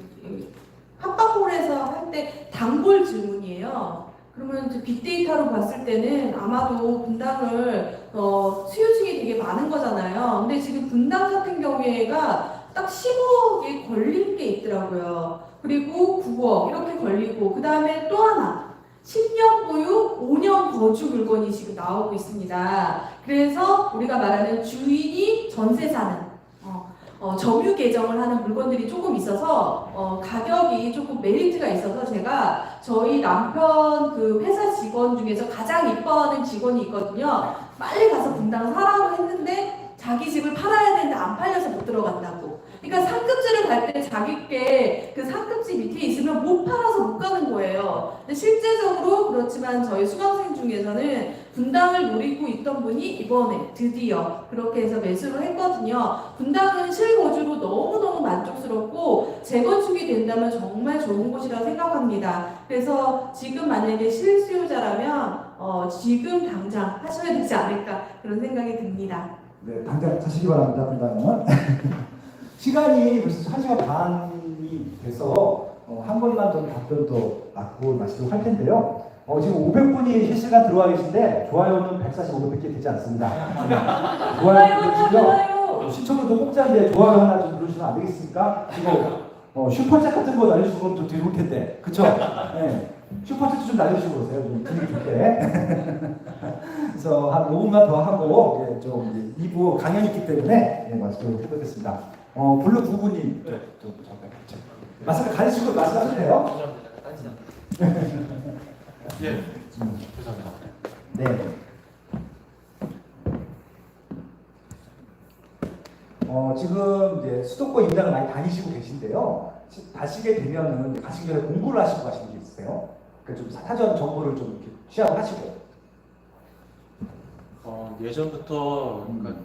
핫바홀에서 할 때 단골 질문이에요. 그러면 빅데이터로 봤을 때는 아마도 분당을 수요층이 되게 많은 거잖아요. 근데 지금 분당 같은 경우에가 딱 15억이 걸린 게 있더라고요. 그리고 9억 이렇게 걸리고, 그 다음에 또 하나 10년 보유, 5년 거주 물건이 지금 나오고 있습니다. 그래서 우리가 말하는 주인이 전세 사는 점유 개정을 하는 물건들이 조금 있어서 가격이 조금 메리트가 있어서 제가 저희 남편 그 회사 직원 중에서 가장 이뻐하는 직원이 있거든요. 빨리 가서 분당 사라고 했는데 자기 집을 팔아야 되는데 안 팔려서 못 들어간다고. 그러니까 상급지를 갈 때 자기께 그 상급지 밑에 있으면 못 팔아서 못 가는 거예요. 근데 실제적으로 그렇지만 저희 수강생 중에서는 분당을 노리고 있던 분이 이번에 드디어 그렇게 해서 매수를 했거든요. 분당은 실거주로 너무너무 만족스럽고 재건축이 된다면 정말 좋은 곳이라고 생각합니다. 그래서 지금 만약에 실수요자라면 지금 당장 하셔야 되지 않을까 그런 생각이 듭니다. 네, 당장 사시기 바랍니다. 분당은. 시간이 벌써 1시간 반이 돼서 한 번만 더 답변도 받고 마치도록 할 텐데요. 지금 500분이 실시간 들어와 계신데 좋아요는 145개밖에 되지 않습니다. 좋아요. 시청률도 공짜인데 좋아요 하나 좀 누르시면 안 되겠습니까? 그리고 슈퍼챗 같은 거 날려주시면 좀 좋을 텐데, 그쵸? 네. 슈퍼챗 좀 날려주시고 오세요. 좀 분위기 좋게. 그래서 한 5분만 더 하고 좀 2부 강연이 있기 때문에 마치도록 해보겠습니다. 블루 부부님 좀 잠깐 마스크 가리시고 말씀하셔도 돼요. 예, 죄송합니다. 네. 지금 이제 수도권 임장을 많이 다니시고 계신데요. 가시게 되면은 가시기 전에 공부를 하시고 가시는 게 있으세요? 그러니까 좀 사전 정보를 좀 이렇게 취합을 하시고. 예전부터 그러니까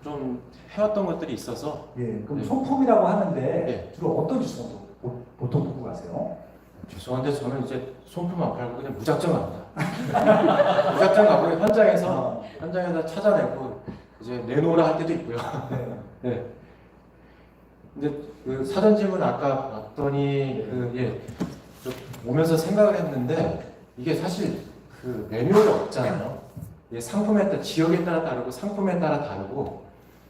좀 해왔던 것들이 있어서. 예, 그럼 네. 소품이라고 하는데 네. 주로 어떤 주스 보통 듣고 가세요? 죄송한데 저는 이제 손품 안 팔고 그냥 무작정 갑니다. 무작정 가고 현장에서 찾아내고 이제 내놓으라 할 때도 있고요. 네. 근데 그 사전 질문 아까 봤더니 좀 오면서 생각을 했는데 이게 사실 그 매뉴얼이 없잖아요. 상품에 따라 지역에 따라 다르고 상품에 따라 다르고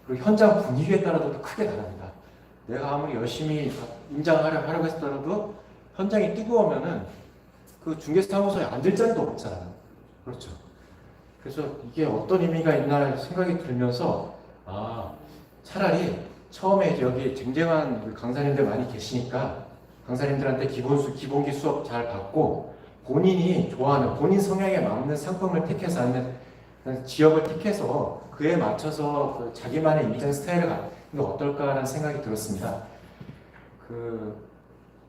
그리고 현장 분위기에 따라도 크게 다릅니다. 내가 아무리 열심히 임장하려고 했더라도 현장이 뜨거우면은 그 중개사무소에 앉을 자리도 없잖아요. 그렇죠. 그래서 이게 어떤 의미가 있나 생각이 들면서 차라리 처음에 여기 쟁쟁한 강사님들 많이 계시니까 강사님들한테 기본기 수업 잘 받고 본인이 좋아하는 본인 성향에 맞는 상품을 택해서 아니면 지역을 택해서 그에 맞춰서 그 자기만의 임장 스타일을 갖는 게 어떨까라는 생각이 들었습니다.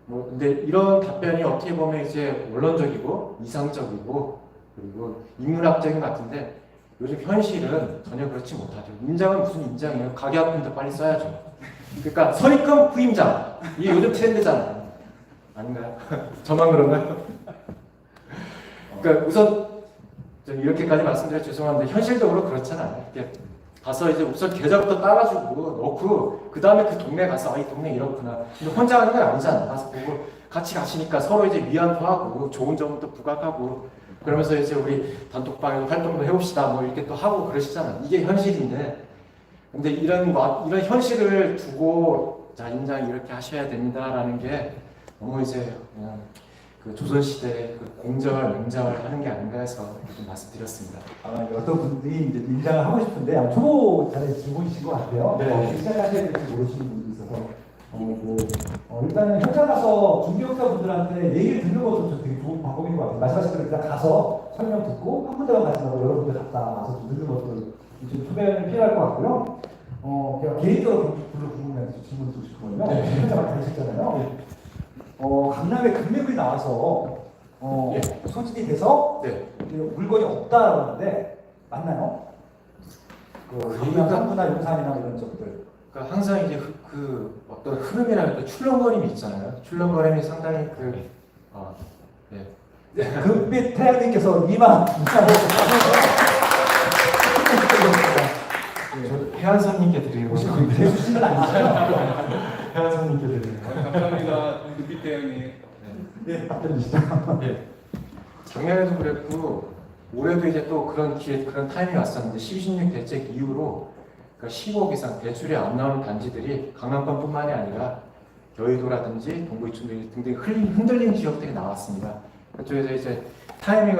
근데 이런 답변이 어떻게 보면 이제 원론적이고 이상적이고 그리고 인문학적인 것 같은데 요즘 현실은 전혀 그렇지 못하죠. 임장은 무슨 임장이에요? 가계합금도 빨리 써야죠. 그러니까 선입금 후임장 이게 요즘 트렌드잖아요. 아닌가요? 저만 그런가요? 그러니까 우선 이렇게까지 말씀드려 죄송한데 현실적으로 그렇잖아요. 이렇게 가서 이제 우선 계좌부터 따라주고 넣고 그 다음에 그 동네 가서 이 동네 이렇구나. 근데 혼자 하는 건 아니잖아. 가서 보고 같이 가시니까 서로 이제 위안도 하고 좋은 점도 부각하고 그러면서 이제 우리 단톡방에서 활동도 해봅시다 뭐 이렇게 또 하고 그러시잖아. 이게 현실인데 근데 이런 현실을 두고 자 임장 이렇게 하셔야 됩니다라는 게 너무 이제 그냥 그 조선시대 그 공정을 맹장을 하는 게 아닌가 해서 이렇게 좀 말씀드렸습니다. 어떤 분들이 이제 임장을 하고 싶은데 초보자의 질문이신 것 같아요. 네. 시작하셔야 될지 모르시는 분도 있어서 일단은 현장 가서 중개업자 분들한테 얘기를 듣는 것도 되게 좋은 방법인 것 같아요. 말씀하신 대로 일단 가서 설명 듣고 한 군데만 가지 말고 여러 군데 갔다 와서 좀 듣는 것도 좀 초배는 필요할 것 같고요. 제가 개인적으로 궁금한 질문을 좀 싶거든요. 현장을 다니셨잖아요. 강남에 금매물이 나와서 소진이 돼서 물건이 없다라고 하는데 맞나요? 강남 상부나 용산이나 이런 쪽들. 그러니까 항상 이제 그 어떤 흐름이나 그 출렁거림이 있잖아요. 출렁거림이 상당히 금빛 태양님께서 2만 해안선님께 드리는 거죠. 대수씨는 아니죠? 해안선님께 드리는 거. 감사합니다. 금빛 대형님. 네, 답변 주시죠. 작년에도 그랬고 올해도 이제 또 그런 타이밍이 왔었는데 12.16 대책 이후로 그러니까 15억 이상 대출이 안 나오는 단지들이 강남권뿐만이 아니라 여의도라든지 동부 이촌 등등 흔들리는 지역들이 나왔습니다. 그쪽에서 이제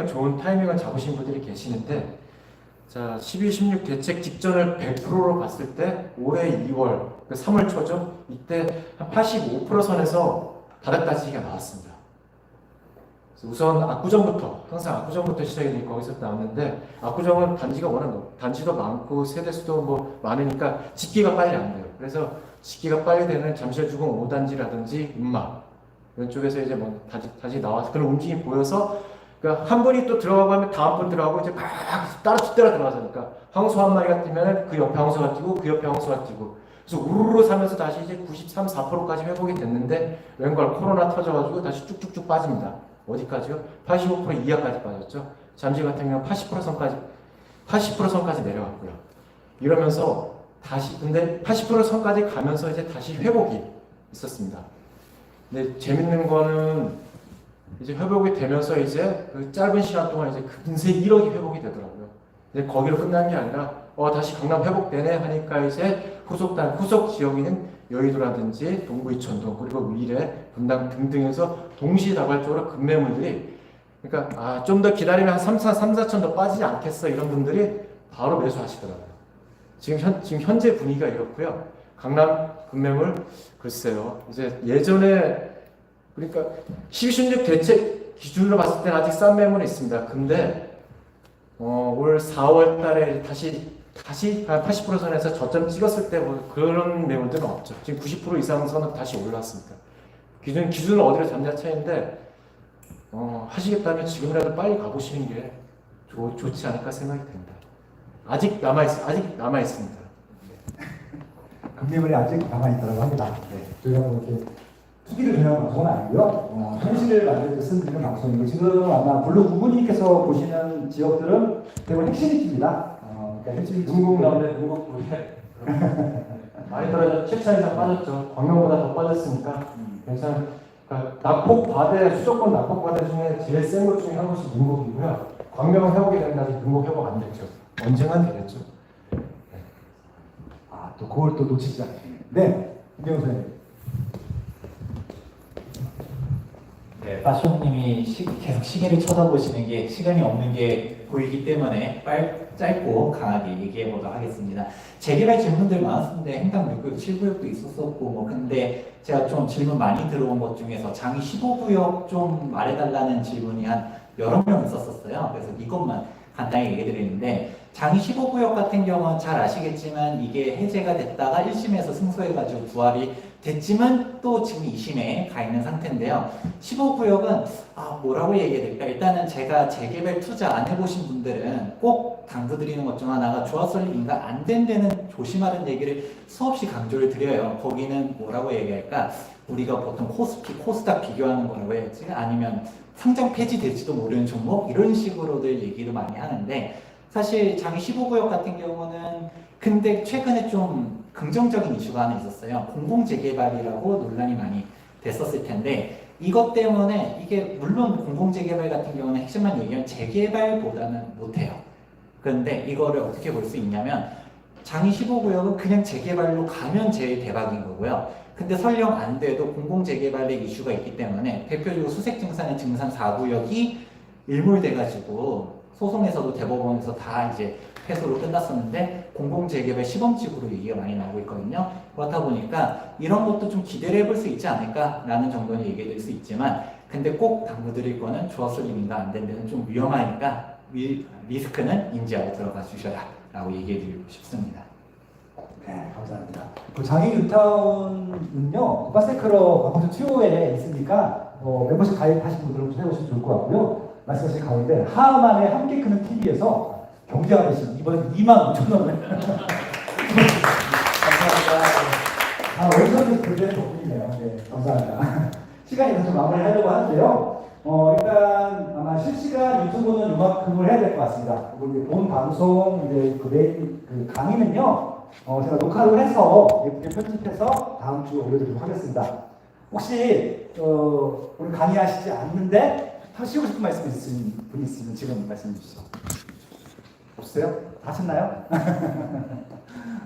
좋은 타이밍을 잡으신 분들이 계시는데 자, 12, 16 대책 직전을 100%로 봤을 때 올해 2월, 3월 초죠. 이때 한 85% 선에서 바닥 다지기가 나왔습니다. 그래서 우선 압구정부터, 항상 압구정부터 시작이 되고 거기서 나왔는데, 압구정은 단지가 워낙 단지도 많고 세대수도 뭐 많으니까 짓기가 빨리 안 돼요. 그래서 짓기가 빨리 되는 잠실주공 5단지라든지 음마 이런 쪽에서 이제 뭐 다시 나와서 그런 움직임이 보여서, 그러니까 한 분이 또 들어가고 하면 다음 분 들어가고 이제 막 따라 들어가서, 그러니까 황소 한 마리가 뛰면 그 옆에 황소가 뛰고 그 옆에 황소가 뛰고, 그래서 우르르 사면서 다시 이제 93, 4%까지 회복이 됐는데 웬걸 코로나 터져가지고 다시 쭉쭉쭉 빠집니다. 어디까지요? 85% 이하까지 빠졌죠. 잠실 같은 경우는 80% 선까지 내려갔고요. 이러면서 다시, 근데 80% 선까지 가면서 이제 다시 회복이 있었습니다. 근데 재밌는 거는 이제 회복이 되면서 이제 그 짧은 시간 동안 이제 금세 1억이 회복이 되더라고요. 근데 거기로 끝난 게 아니라 다시 강남 회복되네 하니까 이제 후속 지역인 여의도라든지 동부 이천동 그리고 위례, 분당 등등에서 동시다발적으로 급매물들이, 그러니까 좀 더 기다리면 한 3, 4천 더 빠지지 않겠어 이런 분들이 바로 매수하시더라고요. 지금 현재 분위기가 이렇고요. 강남 급매물 글쎄요. 이제 예전에 그러니까 12, 16 대책 기준으로 봤을 때는 아직 싼 매물이 있습니다. 근데 올 4월 달에 다시 한 80% 선에서 저점 찍었을 때 뭐 그런 매물들은 없죠. 지금 90% 이상 선은 다시 올라왔습니다. 기준을 어디로 잡냐 차이인데, 하시겠다면 지금이라도 빨리 가보시는 게 좋지 않을까 생각이 듭니다. 아직 남아있습니다. 금매물이 아직 남아있다고 합니다. 네. 저희가 뭐 이렇게 투기를 전하는 방송은 아니고요. 현실을 만들기 위해서 쓰는 방송이고, 지금 아마 블루 구구님께서 보시는 지역들은 대부분 핵심입니다. 그러니까 핵심이 중국 나오는데 중국 부에 많이 떨어져 7차 이상 빠졌죠. 광명보다 더 빠졌으니까 괜찮아요. 그러니까 낙폭바대, 수도권 낙폭바대 중에 제일 센 것 중에 한 곳이 능곡이고요. 광명은 회복이 되는데 능곡 회복 안 됐죠. 언젠간 되겠죠. 또 그걸 또 놓치지 않게. 네, 김경수 선생님. 네, 빠쇼님이 계속 시계를 쳐다보시는 게 시간이 없는 게 보이기 때문에 짧고 강하게 얘기해 보도록 하겠습니다. 재개발 질문들 많았는데 행당 6구역, 7구역도 있었었고 뭐 근데 제가 좀 질문 많이 들어온 것 중에서 장이 15구역 좀 말해달라는 질문이 한 여러 명 있었어요. 그래서 이것만 간단히 얘기 드리는데, 장이 15구역 같은 경우는 잘 아시겠지만 이게 해제가 됐다가 1심에서 승소해가지고 부활이 됐지만 또 지금 2심에 가 있는 상태인데요. 15구역은 뭐라고 얘기해야 될까? 일단은 제가 재개발 투자 안 해보신 분들은 꼭 당부드리는 것 중 하나가 조합설립인가 안 된 데는 조심하는 얘기를 수없이 강조를 드려요. 거기는 뭐라고 얘기할까? 우리가 보통 코스피, 코스닥 비교하는 거라고 해야지, 아니면 상장 폐지될지도 모르는 종목 이런 식으로들 얘기를 많이 하는데, 사실 장이 15구역 같은 경우는 근데 최근에 좀 긍정적인 이슈가 하나 있었어요. 공공재개발이라고 논란이 많이 됐었을 텐데, 이것 때문에 이게 물론 공공재개발 같은 경우는 핵심만 얘기하면 재개발보다는 못해요. 그런데 이거를 어떻게 볼 수 있냐면, 장이 15구역은 그냥 재개발로 가면 제일 대박인 거고요. 근데 설령 안 돼도 공공재개발의 이슈가 있기 때문에, 대표적으로 수색증산의 증산 4구역이 일몰돼가지고 소송에서도 대법원에서 다 이제 패소로 끝났었는데 공공재개발 시범직으로 얘기가 많이 나오고 있거든요. 그렇다 보니까 이런 것도 좀 기대를 해볼 수 있지 않을까라는 정도는 얘기해 드릴 수 있지만, 근데 꼭 당부드릴 거는 조합설립인가 안 된 데는 좀 위험하니까 리스크는 인지하고 들어가 주셔라 라고 얘기해 드리고 싶습니다. 네, 감사합니다. 그 장인 뉴타운은요, 국가세크로 관광청 투어에 있으니까 멤버십 가입하신 분들은 좀 해보시면 좋을 것 같고요. 말씀하신 가운데 하만의 함께 크는 TV에서 경제하시는 이번엔 25,000원을 감사합니다. 왼손에서 교대는 덕분이네요. 네, 감사합니다. 시간이 다 좀 마무리하려고 하는데요. 일단 아마 실시간 유튜브는 이만큼을 해야 될 것 같습니다. 그리고 본 방송 이제 그 강의는요, 제가 녹화를 해서 예쁘게 편집해서 다음 주에 올려드리도록 하겠습니다. 혹시 오늘 강의하시지 않는데 하시고 싶은 말씀 있으신 분이 있으면 지금 말씀해 주시죠. 없어요? 다 하셨나요?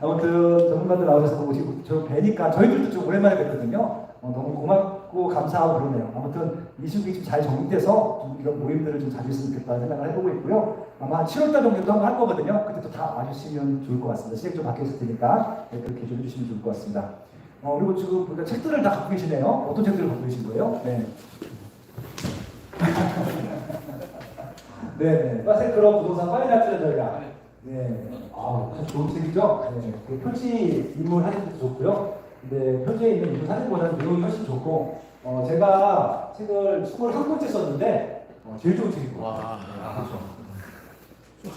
아무튼 전문가들 나오셔서 보시고 저 뵈니까 저희들도 좀 오랜만에 뵀거든요. 너무 고맙고 감사하고 그러네요. 아무튼 이 시국이 좀 잘 정리돼서 좀 이런 모임들을 좀 자주 했으면 좋겠다는 생각을 해보고 있고요. 아마 7월달 정도도 한번 할 거거든요. 그때 또 다 와주시면 좋을 것 같습니다. 시간이 좀 바뀌어 있을 테니까 그렇게 좀 해주시면 좋을 것 같습니다. 그리고 지금 보니까 책들을 다 갖고 계시네요. 어떤 책들을 갖고 계신 거예요? 네. 네, 빠세클럽 부동산 파이널 저희가 네, 참 좋은 책이죠. 네, 그 표지 인물 사진도 좋고요. 근데 표지에 있는 인물 사진보다는 내용이 훨씬 좋고, 제가 책을 21번째 썼는데 제일 좋은 책인 것 같아요. 네,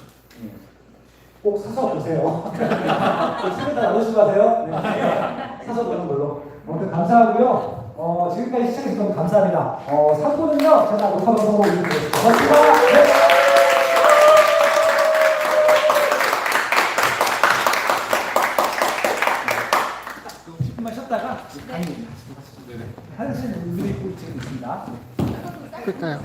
꼭 사서 보세요. 책에다 나누시지 마세요. 네, 사서 보는 걸로. 아무튼 감사하고요. 지금까지 시청해주셔서 너무 감사합니다. 3부는요, 제가 녹화 방송으로 올려드리겠습니다. 고맙습니다. 네. 조금만 쉬었다가 하는 분들이 있습니다. 끌까요?